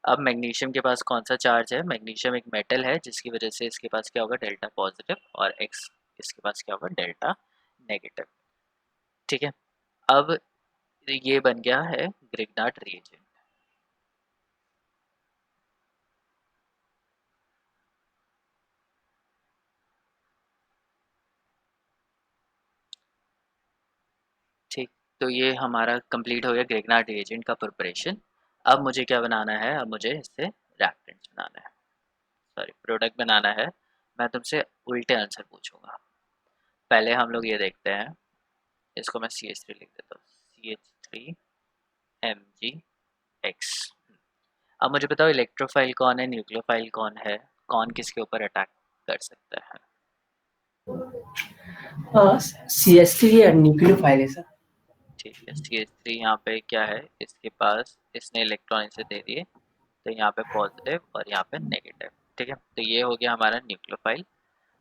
[SPEAKER 1] अब मैग्नीशियम के पास कौन सा चार्ज है, मैग्नीशियम एक मेटल है जिसकी वजह से इसके पास क्या होगा, डेल्टा पॉजिटिव, और X इसके पास क्या होगा, डेल्टा नेगेटिव। ठीक है, अब ये बन गया है ग्रिग्नार्ड रिएजेंट। ठीक, तो ये हमारा कंप्लीट हो गया ग्रिग्नार्ड रिएजेंट का प्रिपरेशन। अब मुझे क्या बनाना है, अब मुझे इससे रिएक्टेंट्स बनाना है, सॉरी प्रोडक्ट बनाना है। मैं तुमसे उल्टे आंसर पूछूंगा। पहले हम लोग ये देखते हैं, इसको मैं CH3 लिख देता हूँ, CH3MgX। अब मुझे बताओ इलेक्ट्रोफाइल कौन है, न्यूक्लियोफाइल कौन है, कौन किसके ऊपर अटैक कर सकता है।
[SPEAKER 5] CH3 न्यूक्लियोफाइल है सर।
[SPEAKER 1] ठीक है, CH3 यहाँ पे क्या है, इसके पास इसने इलेक्ट्रॉन इसे दे दिए, तो यहाँ पे पॉजिटिव और यहाँ पे नेगेटिव। ठीक है, तो ये हो गया हमारा न्यूक्लियोफाइल।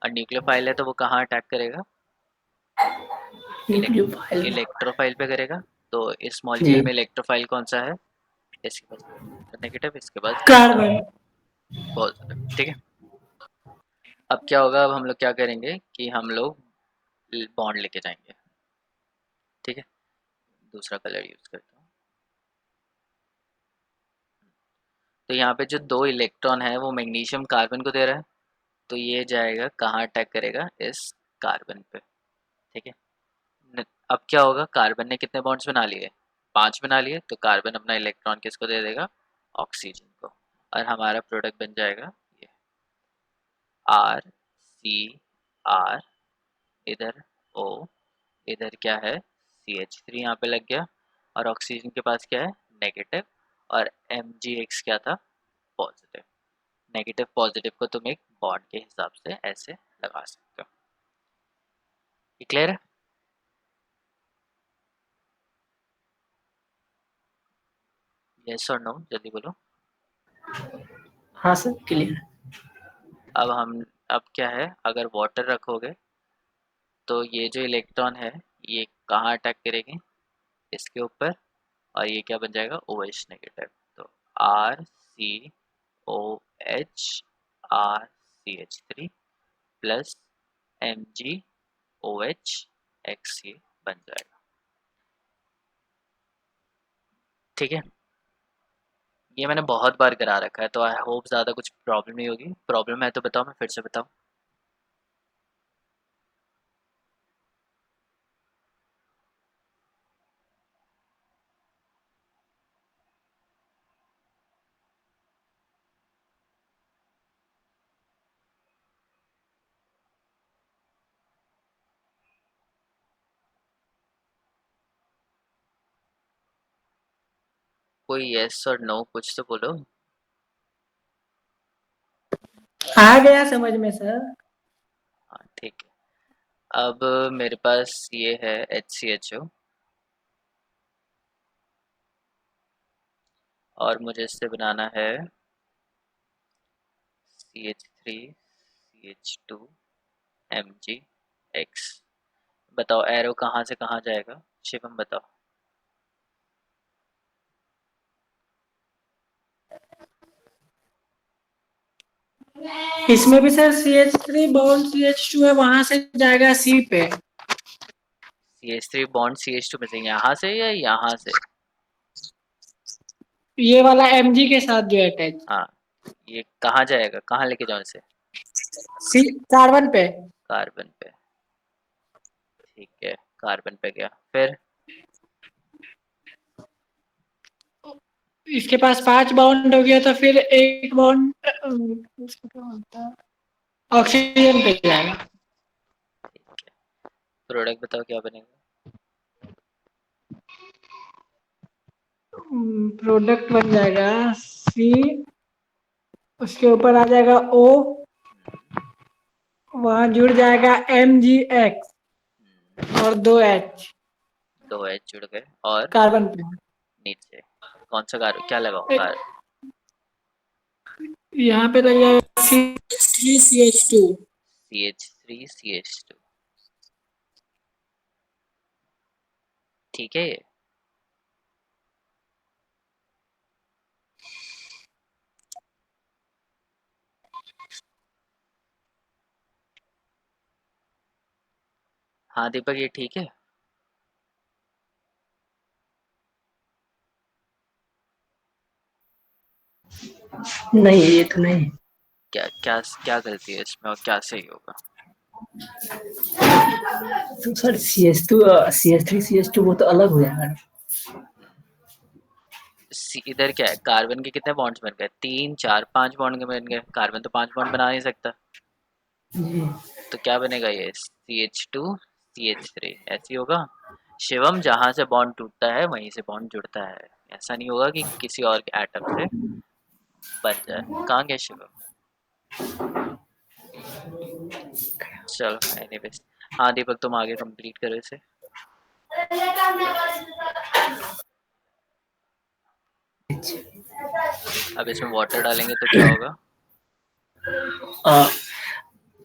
[SPEAKER 1] और न्यूक्लियोफाइल है तो वो कहाँ अटैक करेगा,
[SPEAKER 5] न्यूक्लियोफाइल।
[SPEAKER 1] इलेक्ट्रोफाइल पे करेगा। तो इस
[SPEAKER 5] जी।
[SPEAKER 1] मॉलिक्यूल में इलेक्ट्रोफाइल कौन सा है, इसके पास नेगेटिव, इसके पास
[SPEAKER 3] कार्बन।
[SPEAKER 1] पॉजिटिव। ठीक है, अब क्या होगा, अब हम लोग क्या करेंगे कि हम लोग बॉन्ड लेके जाएंगे। ठीक है, दूसरा कलर यूज करता हूँ। तो यहाँ पे जो 2 इलेक्ट्रॉन है वो मैग्नीशियम कार्बन को दे रहा है, तो ये जाएगा कहाँ, अटैक करेगा, इस कार्बन पे। ठीक है, अब क्या होगा, कार्बन ने कितने बॉन्ड्स बना लिए, 5 बना लिए, तो कार्बन अपना इलेक्ट्रॉन किसको दे देगा, ऑक्सीजन को। और हमारा प्रोडक्ट बन जाएगा ये RCR, इधर O, इधर क्या है, CH3 यहाँ पे लग गया, और ऑक्सीजन के पास क्या है, नेगेटिव, और Mgx क्या था, पॉजिटिव। नेगेटिव पॉजिटिव को तुम एक बॉन्ड के हिसाब से ऐसे लगा सकते हो। ये क्लियर है? यस और नो, जल्दी बोलो।
[SPEAKER 5] हाँ सर, क्लियर।
[SPEAKER 1] अब क्या है, अगर वाटर रखोगे तो ये जो इलेक्ट्रॉन है ये कहाँ अटैक करेगी, इसके ऊपर, और ये क्या बन जाएगा, OH नेगेटिव। तो RCOH RCH3 प्लस MgOH ये बन जाएगा। ठीक है, ये मैंने बहुत बार करा रखा है, तो आई होप ज़्यादा कुछ प्रॉब्लम नहीं होगी। प्रॉब्लम है तो बताओ, मैं फिर से बताऊँ? कोई यस और नो कुछ तो बोलो।
[SPEAKER 3] आ गया समझ में सर।
[SPEAKER 1] हाँ ठीक है, अब मेरे पास ये है HCHO और मुझे इससे बनाना है CH3CH2MgX। बताओ एरो कहाँ से कहाँ जाएगा, शिवम बताओ।
[SPEAKER 3] इसमें भी सर CH3 बॉन्ड CH2 है, वहां से जाएगा C पे।
[SPEAKER 1] CH3 बॉन्ड CH2 में से यहाँ से या यहाँ से?
[SPEAKER 3] ये वाला Mg के साथ जो अटैच
[SPEAKER 1] हाँ, ये कहाँ जाएगा, कहाँ लेके जाऊँ इसे?
[SPEAKER 3] C कार्बन पे।
[SPEAKER 1] कार्बन पे। ठीक है, कार्बन पे गया, फिर
[SPEAKER 3] इसके पास 5 बॉन्ड हो गया, तो फिर एक बॉन्ड उसको क्या बोलता है, ऑक्सीजन पे जाएगा।
[SPEAKER 1] ठीक है, प्रोडक्ट बताओ क्या बनेगा।
[SPEAKER 3] प्रोडक्ट बन जाएगा C, उसके ऊपर आ जाएगा O, वहां जुड़ जाएगा MgX और 2 H
[SPEAKER 1] 2H जुड़ गए और
[SPEAKER 3] कार्बन पे।
[SPEAKER 1] नीचे कौन सा कार्बन, क्या लगाओ कार?
[SPEAKER 3] यहाँ पे लग जाएगा CH3CH2।
[SPEAKER 1] CH3CH2। ठीक है, ये हाँ दीपक, ये ठीक है।
[SPEAKER 5] नहीं ये तो नहीं।
[SPEAKER 1] क्या क्या क्या गलती है इसमें और क्या सही होगा?
[SPEAKER 5] तो सर CH2 CH3 CH2 वो तो अलग हो जाएगा।
[SPEAKER 1] इधर क्या है, कार्बन के कितने बॉन्ड्स बन गए? 3 4 5 बॉन्ड के बन गए। कार्बन तो 5 बॉन्ड बना नहीं सकता,
[SPEAKER 5] जी।
[SPEAKER 1] तो क्या बनेगा ये? CH2CH3 ऐसे ही होगा। शिवम, जहां से बॉन्ड टूटता है वहीं से बॉन्ड जुड़ता है, ऐसा नहीं होगा कि किसी और के एटम से बन जाए। कहाँ गया शिवम? चलो एनीवेज, हाँ दीपक तुम आगे कंप्लीट करो इसे। अब इसमें वाटर डालेंगे तो क्या होगा?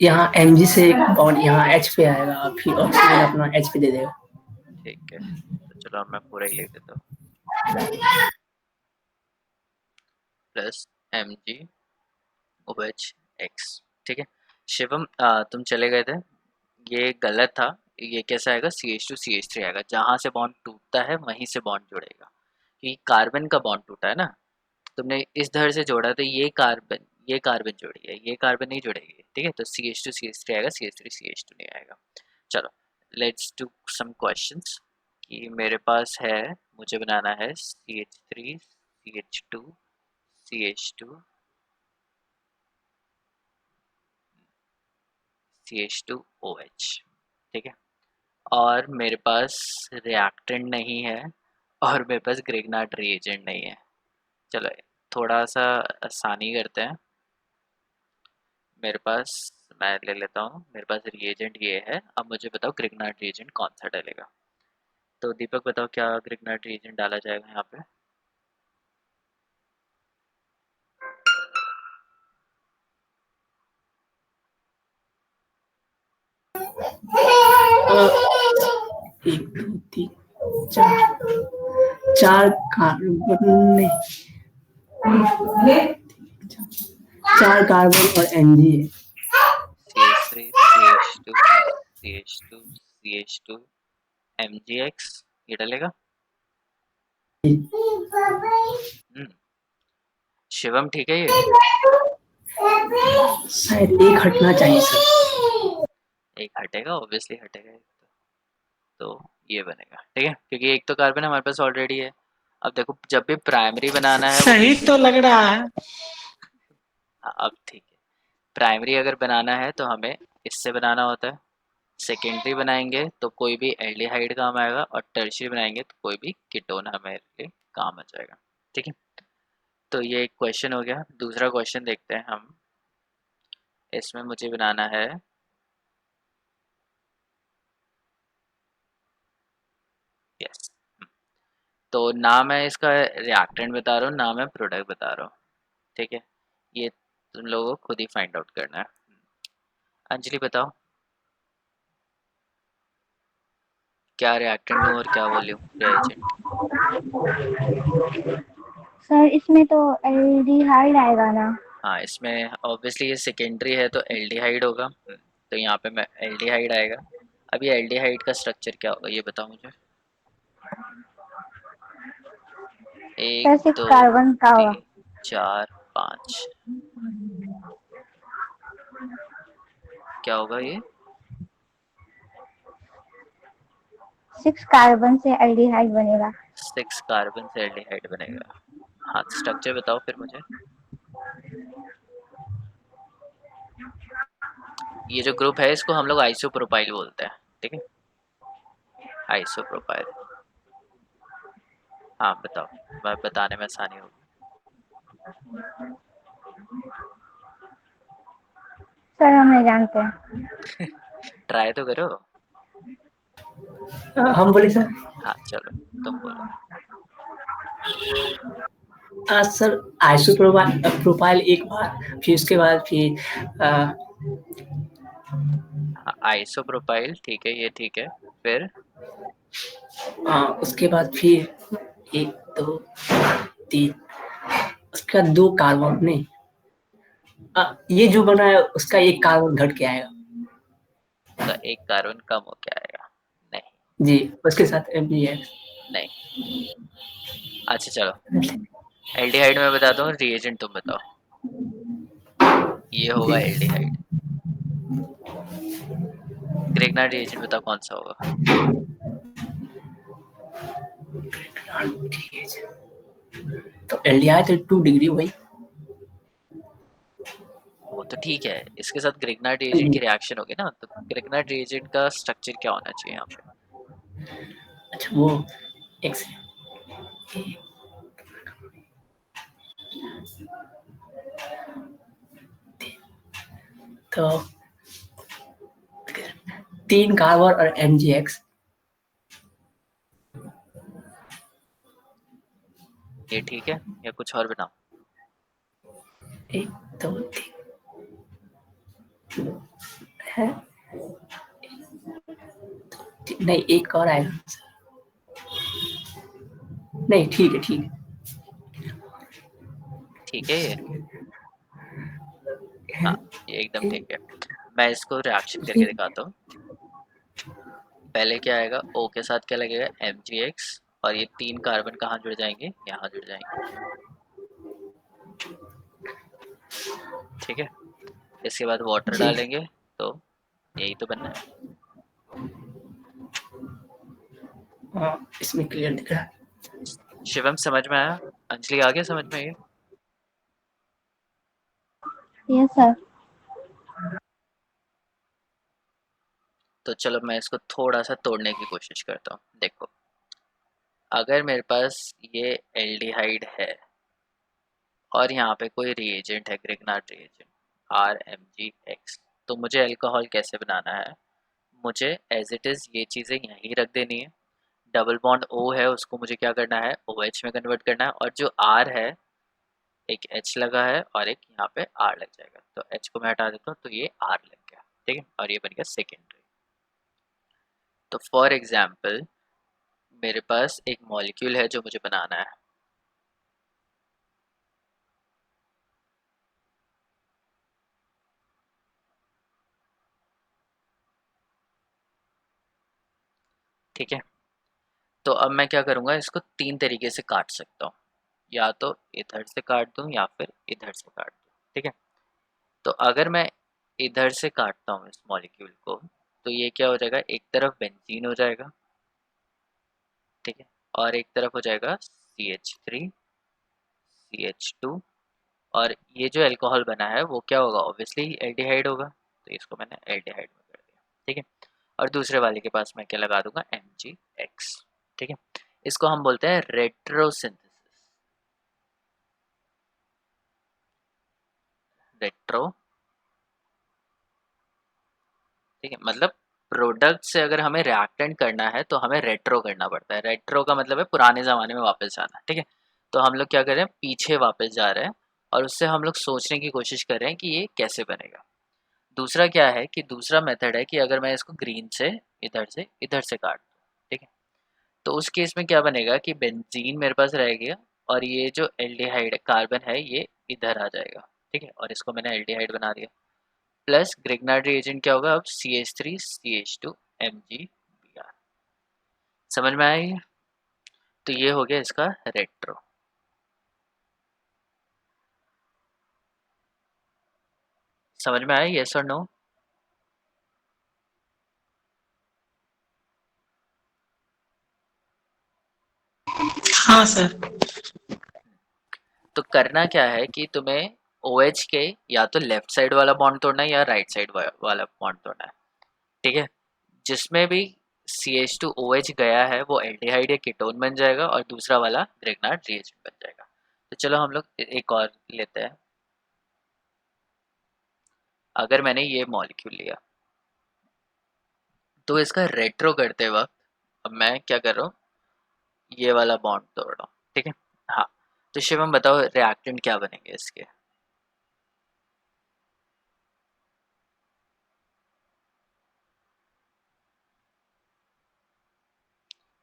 [SPEAKER 5] यहाँ Mg से एक बॉन्ड यहाँ H पे आएगा, फिर ऑक्सीजन अपना H पे दे देगा।
[SPEAKER 1] ठीक है, तो चलो अब मैं पूरा ही लिख देता हूँ, प्लस MgOH। ठीक है शिवम, तुम चले गए थे, ये गलत था। ये कैसा आएगा? CH2CH3 आएगा, जहाँ से बॉन्ड टूटता है वहीं से बॉन्ड जुड़ेगा, क्योंकि कार्बन का बॉन्ड टूटा है ना, तुमने इस धर से जोड़ा तो ये कार्बन जोड़ी है, ये कार्बन नहीं जुड़ेगी। ठीक है, तो CH2CH3 आएगा, CH3CH2 नहीं आएगा। चलो लेट्स डू सम क्वेश्चंस। कि मेरे पास है, मुझे बनाना है CH3CH2CH2 CH2OH। ठीक है, और मेरे पास रिएक्टेंट नहीं है और मेरे पास ग्रिग्नार्ड रिएजेंट नहीं है। चलो थोड़ा सा आसानी करते हैं। मेरे पास, मैं ले लेता हूँ, मेरे पास रिएजेंट ये है। अब मुझे बताओ ग्रिग्नार्ड रिएजेंट कौन सा डलेगा। तो दीपक बताओ क्या ग्रिग्नार्ड रिएजेंट डाला जाएगा यहाँ पे?
[SPEAKER 5] एक दो तीन चार, चार कार्बन नहीं, चार कार्बन और Mg है।
[SPEAKER 1] CH3CH2 टू CH2 MgX, ये डलेगा। शिवम ठीक है ये?
[SPEAKER 5] शायद एक हटना चाहिए सर।
[SPEAKER 1] एक हटेगा, ऑब्वियसली हटेगा एक तो ये बनेगा, ठीक है, क्योंकि एक तो कार्बन हमारे पास ऑलरेडी है। अब देखो जब भी प्राइमरी बनाना है वो
[SPEAKER 3] सही तो लग रहा है।
[SPEAKER 1] अब ठीक है, प्राइमरी अगर बनाना है तो हमें इससे बनाना होता है, सेकेंडरी बनाएंगे तो कोई भी एल्डिहाइड काम आएगा, और टर्शियरी बनाएंगे तो कोई भी कीटोन हमारे लिए काम आ जाएगा, ठीक है। तो ये एक क्वेश्चन हो गया। दूसरा क्वेश्चन देखते हैं हम। इसमें मुझे बनाना है यस, तो ना मैं इसका रिएक्टेंट बता रहा हूँ ना मैं प्रोडक्ट बता रहा हूँ, ठीक है, ये तुम लोगों को खुद ही फाइंड आउट करना है। अंजलि बताओ क्या रिएक्टेंट लूँ और क्या वो लूँ रिएजेंट?
[SPEAKER 2] सर इसमें तो एल्डिहाइड आएगा ना?
[SPEAKER 1] हाँ, इसमें ऑब्वियसली ये सेकेंडरी है तो एल्डिहाइड होगा। तो यहाँ पे मैं एल्डिहाइड आएगा। अब ये एल्डिहाइड का स्ट्रक्चर क्या होगा ये बताओ मुझे। एक
[SPEAKER 2] सर सिक्स
[SPEAKER 1] दो
[SPEAKER 2] कार्बन का होगा।
[SPEAKER 1] तीन चार पाँच, क्या होगा ये?
[SPEAKER 2] 6 कार्बन से एल्डिहाइड बनेगा।
[SPEAKER 1] 6 कार्बन से एल्डिहाइड बनेगा। हाँ, स्ट्रक्चर बताओ फिर मुझे। ये जो ग्रुप है इसको हम लोग आइसोप्रोपाइल बोलते हैं, ठीक है, आइसोप्रोपाइल। हाँ बताओ, मैं बताने में आसानी होगी।
[SPEAKER 2] सर हम नहीं जानते हैं।
[SPEAKER 1] ट्राई तो करो।
[SPEAKER 5] हम बोले सर।
[SPEAKER 1] हाँ चलो तुम बोलो।
[SPEAKER 5] सर आइसोप्रोपाइल प्रोपाइल एक बार, फिर उसके बाद फिर
[SPEAKER 1] हाँ, आइसोप्रोपाइल ठीक है, ये ठीक है, फिर
[SPEAKER 5] उसके बाद फिर 1 2 3, उसका 2 कार्बन नहीं, ये जो बना है उसका 1 कार्बन घट के आएगा।
[SPEAKER 1] तो एक कार्बन कम हो के आएगा। नहीं
[SPEAKER 5] जी, उसके साथ MgX।
[SPEAKER 1] नहीं, अच्छा चलो एल्डिहाइड में बताता हूँ, रिएजेंट तुम बताओ। ये होगा
[SPEAKER 5] जी,
[SPEAKER 1] एल्डिहाइड। ग्रेगनार्ड रिएजेंट बताओ कौन सा होगा।
[SPEAKER 5] तो एलडीआई तो 2 डिग्री वही।
[SPEAKER 1] वो तो ठीक है, इसके साथ ग्रेगनार्ड रिएजेंट की रिएक्शन होगी ना, तो ग्रेगनार्ड रिएजेंट का स्ट्रक्चर क्या होना चाहिए यहाँ पे?
[SPEAKER 5] अच्छा वो एक सेकंड। तो 3 कार्बन और MgX।
[SPEAKER 1] ये ठीक है या कुछ और बनाओ?
[SPEAKER 5] 1 2 3 है, नहीं एक और आएगा। नहीं ठीक है, ठीक
[SPEAKER 1] ठीक है ये, हाँ ये एकदम ठीक है। मैं इसको रिएक्शन करके दिखाता हूँ। पहले क्या आएगा, O के साथ क्या लगेगा, MgX, और ये 3 कार्बन कहाँ जुड़ जाएंगे, यहाँ जुड़ जाएंगे, ठीक है। इसके बाद वाटर
[SPEAKER 5] जी।
[SPEAKER 1] डालेंगे तो यही तो बनना है।
[SPEAKER 5] इसमें क्लियर दिख रहा है।
[SPEAKER 1] शिवम समझ में आया? अंजलि आ गया समझ में ये?
[SPEAKER 2] Yes sir.
[SPEAKER 1] तो चलो मैं इसको थोड़ा सा तोड़ने की कोशिश करता हूँ। देखो अगर मेरे पास ये एल्डिहाइड है और यहाँ पे कोई रिएजेंट है, ग्रिग्नार्ड रिएजेंट RMgX, तो मुझे अल्कोहल कैसे बनाना है? मुझे एज इट इज़ ये चीज़ें यहीं रख देनी है। डबल बॉन्ड O है उसको मुझे क्या करना है, OH में कन्वर्ट करना है, और जो R है एक H लगा है और एक यहाँ पे R लग जाएगा, तो H को मैं हटा देता हूँ तो ये R लग गया, ठीक है, और ये बन गया सेकेंडरी। तो फॉर एग्जाम्पल मेरे पास एक मॉलिक्यूल है जो मुझे बनाना है। ठीक है। तो अब मैं क्या करूँगा, इसको 3 तरीके से काट सकता हूँ, या तो इधर से काट दूँ या फिर इधर से काट दूँ। ठीक है। तो अगर मैं इधर से काटता हूँ इस मॉलिक्यूल को, तो ये क्या हो जाएगा, एक तरफ बेंजीन हो जाएगा, ठीक है, और एक तरफ हो जाएगा CH3 CH2, और ये जो अल्कोहल बना है वो क्या होगा, ऑब्वियसली एल्डिहाइड होगा, तो इसको मैंने एल्डिहाइड में कर दिया। ठीक है। और दूसरे वाले के पास मैं क्या लगा दूंगा, MgX। ठीक है। इसको हम बोलते हैं रेट्रोसिंथेसिस। रेट्रो, ठीक है, मतलब प्रोडक्ट से अगर हमें रिएक्टेंट करना है तो हमें रेट्रो करना पड़ता है। रेट्रो का मतलब है पुराने ज़माने में वापस जाना। ठीक है। तो हम लोग क्या कर रहे हैं, पीछे वापस जा रहे हैं और उससे हम लोग सोचने की कोशिश कर रहे हैं कि ये कैसे बनेगा। दूसरा क्या है कि दूसरा मेथड है कि अगर मैं इसको ग्रीन से इधर से काट दूँ, ठीक है, तो उस केस में क्या बनेगा कि बेंजीन मेरे पास रह गया और ये जो एल्डिहाइड कार्बन है ये इधर आ जाएगा। ठीक है। और इसको मैंने एल्डिहाइड बना दिया। प्लस ग्रिग्नार्ड रिएजेंट क्या होगा अब, CH3 CH2 MgBr। समझ में आया ये? तो ये हो गया इसका रेट्रो। समझ में आया, यस और नो?
[SPEAKER 3] हाँ सर।
[SPEAKER 1] तो करना क्या है कि तुम्हें OH के या तो लेफ्ट साइड वाला बॉन्ड तोड़ना है या राइट साइड वाला बॉन्ड तोड़ना है। ठीक है। जिसमें भी CH2OH गया है वो एल्डिहाइड या कीटोन बन जाएगा और दूसरा वाला ग्रिग्नार्ड रिएजेंट बन जाएगा। तो चलो हम लोग एक और लेते हैं। अगर मैंने ये मॉलिक्यूल लिया तो इसका रेट्रो करते वक्त अब मैं क्या कर रहा हूँ, ये वाला बॉन्ड तोड़ रहा हूँ। ठीक है। हाँ, तो शिवम बताओ रिएक्टेंट क्या बनेंगे इसके।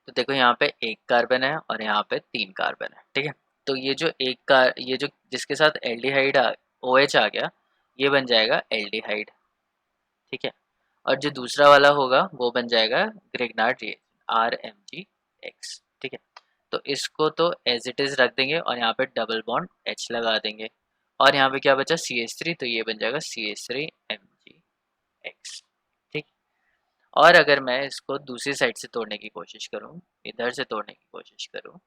[SPEAKER 1] तो देखो यहाँ पे एक कार्बन है और यहाँ पे 3 कार्बन है। ठीक है। तो ये जो जिसके साथ एल्डिहाइड OH आ गया ये बन जाएगा एल्डिहाइड। ठीक है। और जो दूसरा वाला होगा वो बन जाएगा ग्रिग्नार्ड रिएजेंट RMgX। ठीक है। तो इसको तो एज इट इज रख देंगे और यहाँ पे डबल बॉन्ड H लगा देंगे और यहाँ पे क्या बचा CH3, तो ये बन जाएगा CH3MgX। ठीक। और अगर मैं इसको दूसरी साइड से तोड़ने की कोशिश करूँ, इधर से तोड़ने की कोशिश करूँ,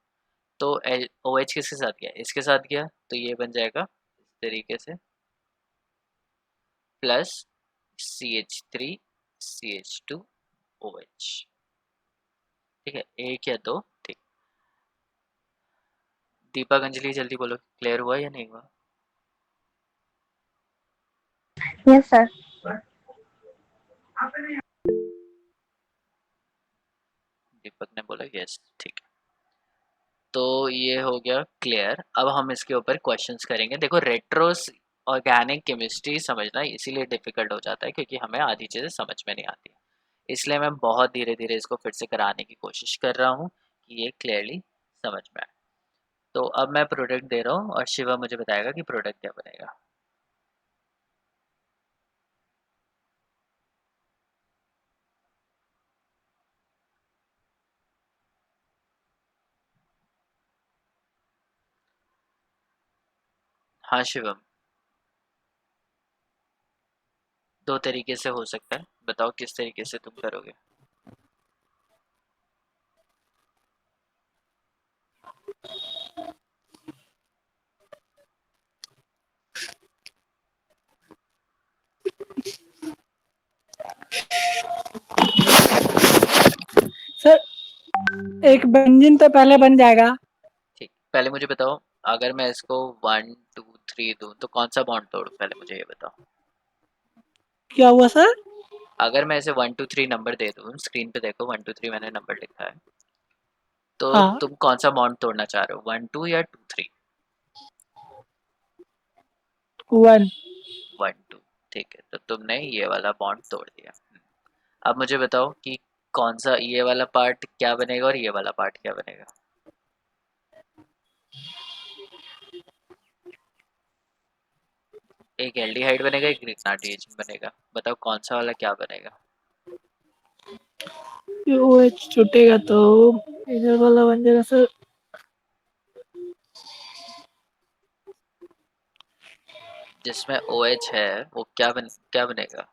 [SPEAKER 1] तो OH किसके साथ गया, इसके साथ गया, तो ये बन जाएगा इस तरीके से प्लस CH3 CH2OH। ठीक है, एक या दो। ठीक। दीपक अंजलि जल्दी बोलो, क्लियर हुआ या नहीं हुआ?
[SPEAKER 2] Yes sir.
[SPEAKER 1] दीपक ने बोला यस। ठीक है। तो ये हो गया क्लियर। अब हम इसके ऊपर क्वेश्चंस करेंगे। देखो रेट्रोस ऑर्गेनिक केमिस्ट्री समझना इसीलिए डिफिकल्ट हो जाता है क्योंकि हमें आधी चीज़ें समझ में नहीं आती, इसलिए मैं बहुत धीरे धीरे इसको फिर से कराने की कोशिश कर रहा हूँ कि ये क्लियरली समझ में आए। तो अब मैं प्रोडक्ट दे रहा हूँ और शिवा मुझे बताएगा कि प्रोडक्ट क्या बनेगा। हाँ शिवम, दो तरीके से हो सकता है, बताओ किस तरीके से तुम करोगे।
[SPEAKER 3] सर एक बेंजीन तो पहले बन जाएगा।
[SPEAKER 1] ठीक, पहले मुझे बताओ अगर मैं इसको 1 2 3 दूँ तो कौन सा बॉन्ड तोड़ूं, पहले मुझे ये बताओ।
[SPEAKER 3] क्या हुआ सर?
[SPEAKER 1] अगर मैं इसे 1 2 3 नंबर दे दूँ, स्क्रीन पे देखो 1 2 3 मैंने नंबर लिखा है, तो
[SPEAKER 3] हाँ,
[SPEAKER 1] तुम कौन सा बॉन्ड तोड़ना चाह रहे हो, 1 2 या 2 3?
[SPEAKER 3] 1।
[SPEAKER 1] 1 2। ठीक है, तो तुमने ये वाला बॉन्ड तोड़ दिया। अब मुझे बताओ कि कौन सा ये वाला पार्ट क्या बनेगा और ये वाला पार्ट क्या बनेगा। एक एल्डिहाइड बनेगा, एक ग्रिग्नार्ड रिएजेंट बनेगा, बताओ कौन सा वाला क्या बनेगा।
[SPEAKER 3] ये OH छूटेगा तो इधर वाला बन जाएगा सर
[SPEAKER 1] जिसमें OH है वो क्या बनेगा?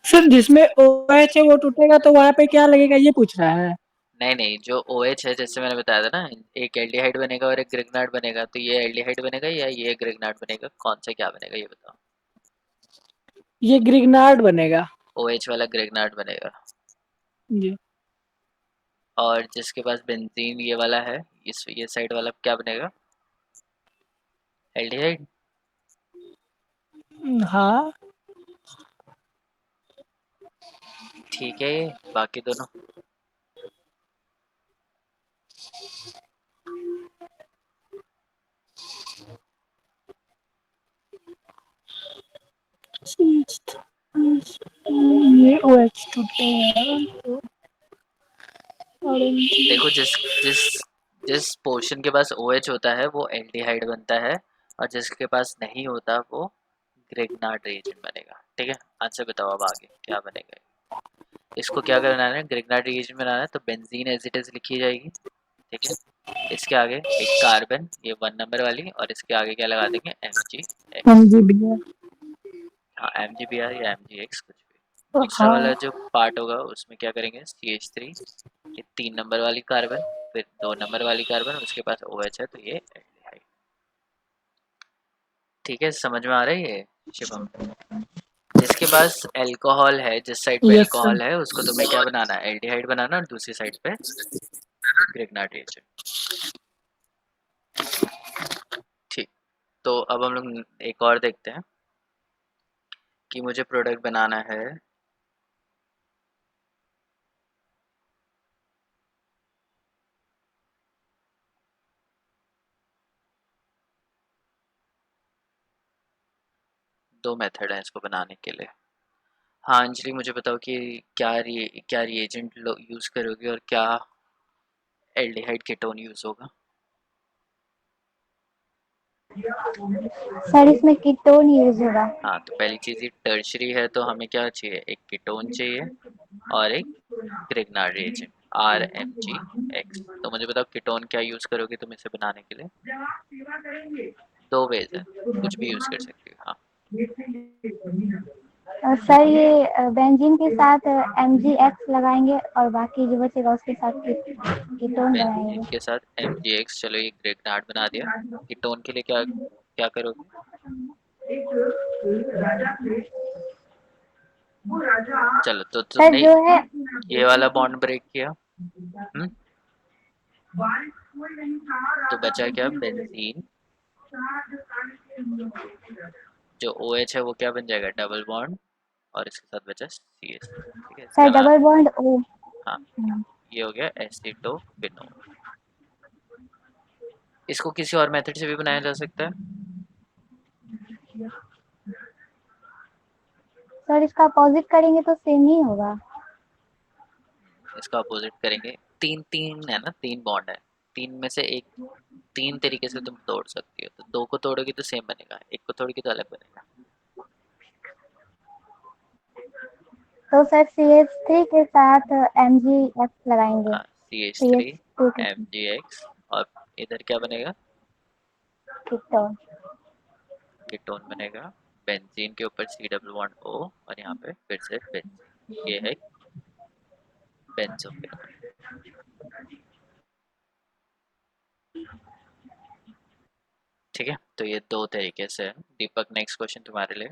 [SPEAKER 3] सर जिसमें OH है वो टूटेगा तो वहाँ पे क्या लगेगा ये पूछ रहा है।
[SPEAKER 1] नहीं, जो OH है जैसे मैंने बताया था ना, एक एल्डिहाइड बनेगा और एक ग्रिग्नाइड बनेगा, तो ये एल्डिहाइड बनेगा या ये ग्रिग्नाइड बनेगा, कौन सा क्या बनेगा ये बताओ?
[SPEAKER 3] ये ग्रिग्नार्ड बनेगा।
[SPEAKER 1] OH वाला ग्रिग्नाइड बनेगा।
[SPEAKER 3] जी
[SPEAKER 1] और जिसके पास बेंजीन ये वाला है, ये साइड वाला क्या बनेगा? एल्डिहाइड।
[SPEAKER 3] हाँ
[SPEAKER 1] ठीक है, ये बाकी दोनों
[SPEAKER 3] ये OH टूटेगा तो
[SPEAKER 1] देखो, जिस जिस जिस पोर्शन के पास OH होता है वो एल्डिहाइड बनता है, और जिसके पास नहीं होता वो ग्रिग्नार्ड रिएजेंट बनेगा। ठीक है, आंसर बताओ अब आगे क्या बनेगा। इसको क्या करना है, ग्रिग्नार्ड रिएजेंट बनाना है, तो बेंजीन एज इट इज लिखी जाएगी। ठीक है, इसके आगे एक कार्बन, ये 1 नंबर वाली, और इसके आगे क्या लगा देंगे, MgX।
[SPEAKER 3] MgBr
[SPEAKER 1] हाँ, MgBr या MgX कुछ भी। एक्स्ट्रा
[SPEAKER 3] हाँ
[SPEAKER 1] वाला जो पार्ट होगा उसमें क्या करेंगे, CH3, ये 3 नंबर वाली कार्बन, फिर 2 नंबर वाली कार्बन, उसके पास OH है तो ये एल्डिहाइड। ठीक है, समझ में आ रहा है ये शिवम? जिसके पास अल्कोहल है, जिस साइड पे
[SPEAKER 3] यस सर
[SPEAKER 1] अल्कोहल है उसको तुम्हें क्या बनाना है, एल्डिहाइड बनाना, और दूसरी साइड पे ग्रिग्नार्ड रिएजेंट। ठीक, तो अब हम लोग एक और देखते हैं कि मुझे प्रोडक्ट बनाना है दो मेथड है इसको बनाने के लिए। हाँ अंजलि, मुझे बताओ कि क्या रिएजेंट यूज़ करोगे और क्या एल्डिहाइड कीटोन यूज़ होगा?
[SPEAKER 2] सर इसमें कीटोन यूज होगा।
[SPEAKER 1] हाँ, तो पहली चीज़ ये टर्शरी है तो हमें क्या चाहिए, एक कीटोन चाहिए और एक ग्रिग्नार्ड रिएजेंट RMgX। तो मुझे बताओ कीटोन क्या यूज़ करोगे तुम इसे बनाने के लिए? दो वेज है, कुछ भी यूज़ कर सकती हो। हाँ,
[SPEAKER 2] सर ये बेंजीन के साथ MgX लगाएंगे और बाकी जो बचेगा उसके साथ कीटोन
[SPEAKER 1] बेंजीन
[SPEAKER 2] बनाएंगे।
[SPEAKER 1] के साथ MgX, चलो ये ग्रिग्नार्ड बना दिया। कीटोन के लिए क्या क्या करोगे? चलो, तो
[SPEAKER 2] सर
[SPEAKER 1] तुमने
[SPEAKER 2] जो है
[SPEAKER 1] ये वाला बॉन्ड ब्रेक किया। हम्म, तो बचा क्या, बेंजीन, जो OH है वो क्या बन जाएगा, डबल बॉन्ड, और इसके साथ बचा CH। ठीक है,
[SPEAKER 2] सर
[SPEAKER 1] इसका
[SPEAKER 2] डबल बॉन्ड ओ।
[SPEAKER 1] हाँ, ये हो गया एसिटोक्विनोन। इसको किसी और मेथड से भी बनाया जा सकता है।
[SPEAKER 2] सर इसका अपोजिट करेंगे तो सेम ही होगा।
[SPEAKER 1] इसका अपोजिट करेंगे, तीन तीन है ना, 3 बॉन्ड है, 3 में से एक, 3 तरीके से तुम तोड़ सकती हो, तो 2 को तोड़ोगी तो सेम बनेगा, एक को तोड़ोगी तो अलग बनेगा।
[SPEAKER 2] तो सर CH3 के साथ MgX लगाएंगे।
[SPEAKER 1] हाँ, CH3
[SPEAKER 2] CH2 के साथ
[SPEAKER 1] MgX, और इधर क्या बनेगा,
[SPEAKER 2] कीटोन।
[SPEAKER 1] कीटोन बनेगा। बेंजीन के ऊपर C डबल बॉन्ड O, और यहाँ पे फिर से बेंजीन, ये है बेंजोक्विनोन। ठीक है, तो ये 2 तरीके से है। दीपक, नेक्स्ट क्वेश्चन तुम्हारे लिए।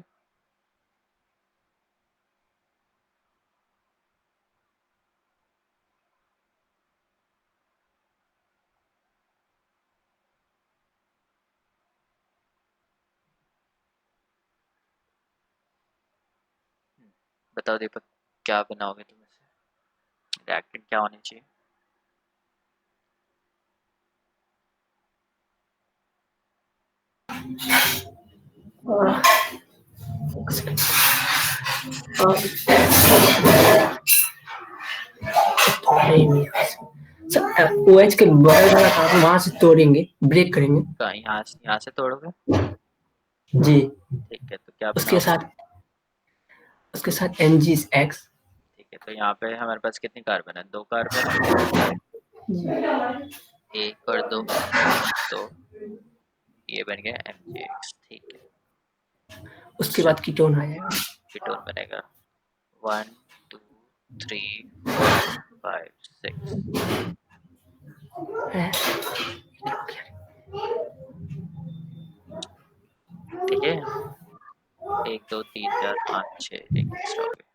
[SPEAKER 1] बताओ दीपक, क्या बनाओगे तुम इससे, रिएक्टेंट क्या होने चाहिए?
[SPEAKER 5] OH के बगल वाला कार्बन वहां से तोड़ेंगे, ब्रेक करेंगे।
[SPEAKER 1] कहाँ यहाँ से तोड़ोगे?
[SPEAKER 5] जी।
[SPEAKER 1] ठीक है, तो क्या
[SPEAKER 5] उसके
[SPEAKER 1] बनाओगे?
[SPEAKER 5] साथ NGX।
[SPEAKER 1] ठीक है, तो यहाँ पे हमारे पास कितनी कार्बन है? 2 कार्बन है, 1 और 2, तो ये बन गया MgX। ठीक है,
[SPEAKER 5] उसके बाद कीटोन आ जाएगा।
[SPEAKER 1] कीटोन बनेगा 1 2 3 4 5 6।
[SPEAKER 5] है।
[SPEAKER 1] ठीक है, 1 2 3 4 5 6, एक एक्स्ट्रा हो गया।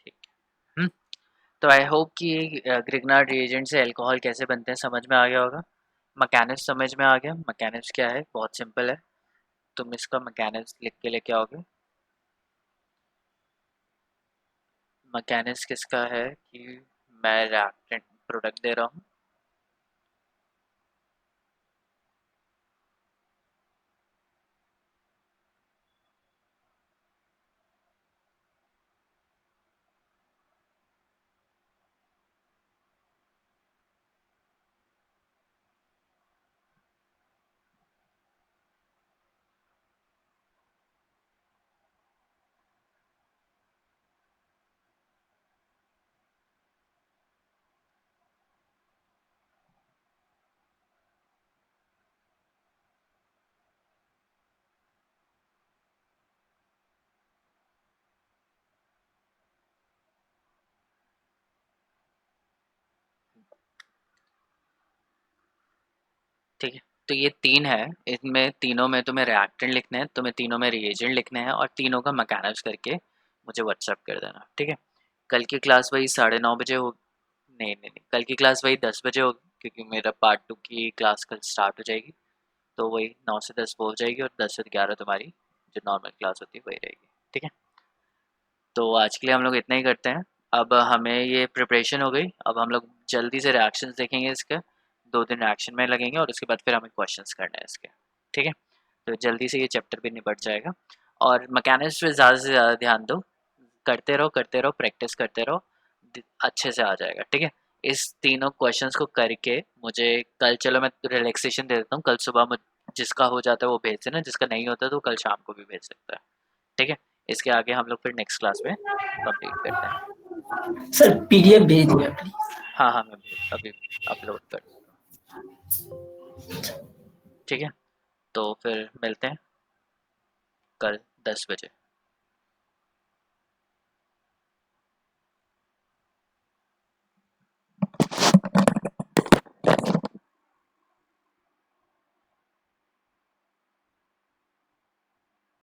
[SPEAKER 1] ठीक है। तो आई होप कि ग्रिग्नार्ड रिएजेंट से अल्कोहल कैसे बनते हैं समझ में आ गया होगा। मैकेनिज्म समझ में आ गया। मैकेनिज्म क्या है? बहुत सिंपल है। तुम इसका मैकेनिज्म लिख के लेके आओगे। मैकेनिज्म किसका है कि मैं रिएक्टेंट प्रोडक्ट दे रहा हूँ, ठीक है। तो ये 3 है, इनमें तीनों में तुम्हें रिएक्टेंट लिखने हैं, तुम्हें तीनों में रिएजेंट लिखने हैं और तीनों का मैकेनिज्म करके मुझे व्हाट्सएप कर देना। ठीक है। कल की क्लास वही 9:30 बजे हो, नहीं, कल की क्लास वही 10 बजे होगी, क्योंकि मेरा पार्ट 2 की क्लास कल स्टार्ट हो जाएगी। तो वही 9 से 10 वो हो जाएगी और 10 से 11 तुम्हारी जो नॉर्मल क्लास होती है वही रहेगी। ठीक है। तो आज के लिए हम लोग इतना ही करते हैं। अब हमें ये प्रिपरेशन हो गई, अब हम लोग जल्दी से रिएक्शंस देखेंगे इसके। 2 दिन रिएक्शन में लगेंगे और उसके बाद फिर हमें क्वेश्चंस करने हैं इसके। ठीक है। तो जल्दी से ये चैप्टर भी निपट जाएगा और मैकेनिज्म पे ज़्यादा से ज़्यादा ध्यान दो। करते रहो, प्रैक्टिस करते रहो, अच्छे से आ जाएगा। ठीक है। इस तीनों क्वेश्चंस को करके मुझे कल, चलो मैं रिलैक्सेशन दे देता हूँ, कल सुबह जिसका हो जाता है वो भेज देना, जिसका नहीं होता तो कल शाम को भी भेज सकता है। ठीक है। इसके आगे हम लोग फिर नेक्स्ट क्लास में कंप्लीट करते हैं।
[SPEAKER 5] सर PDF भेज दिया प्लीज।
[SPEAKER 1] हाँ हाँ, मैं अभी अपलोड कर दूँगा। ठीक है। तो फिर मिलते हैं कल 10 बजे।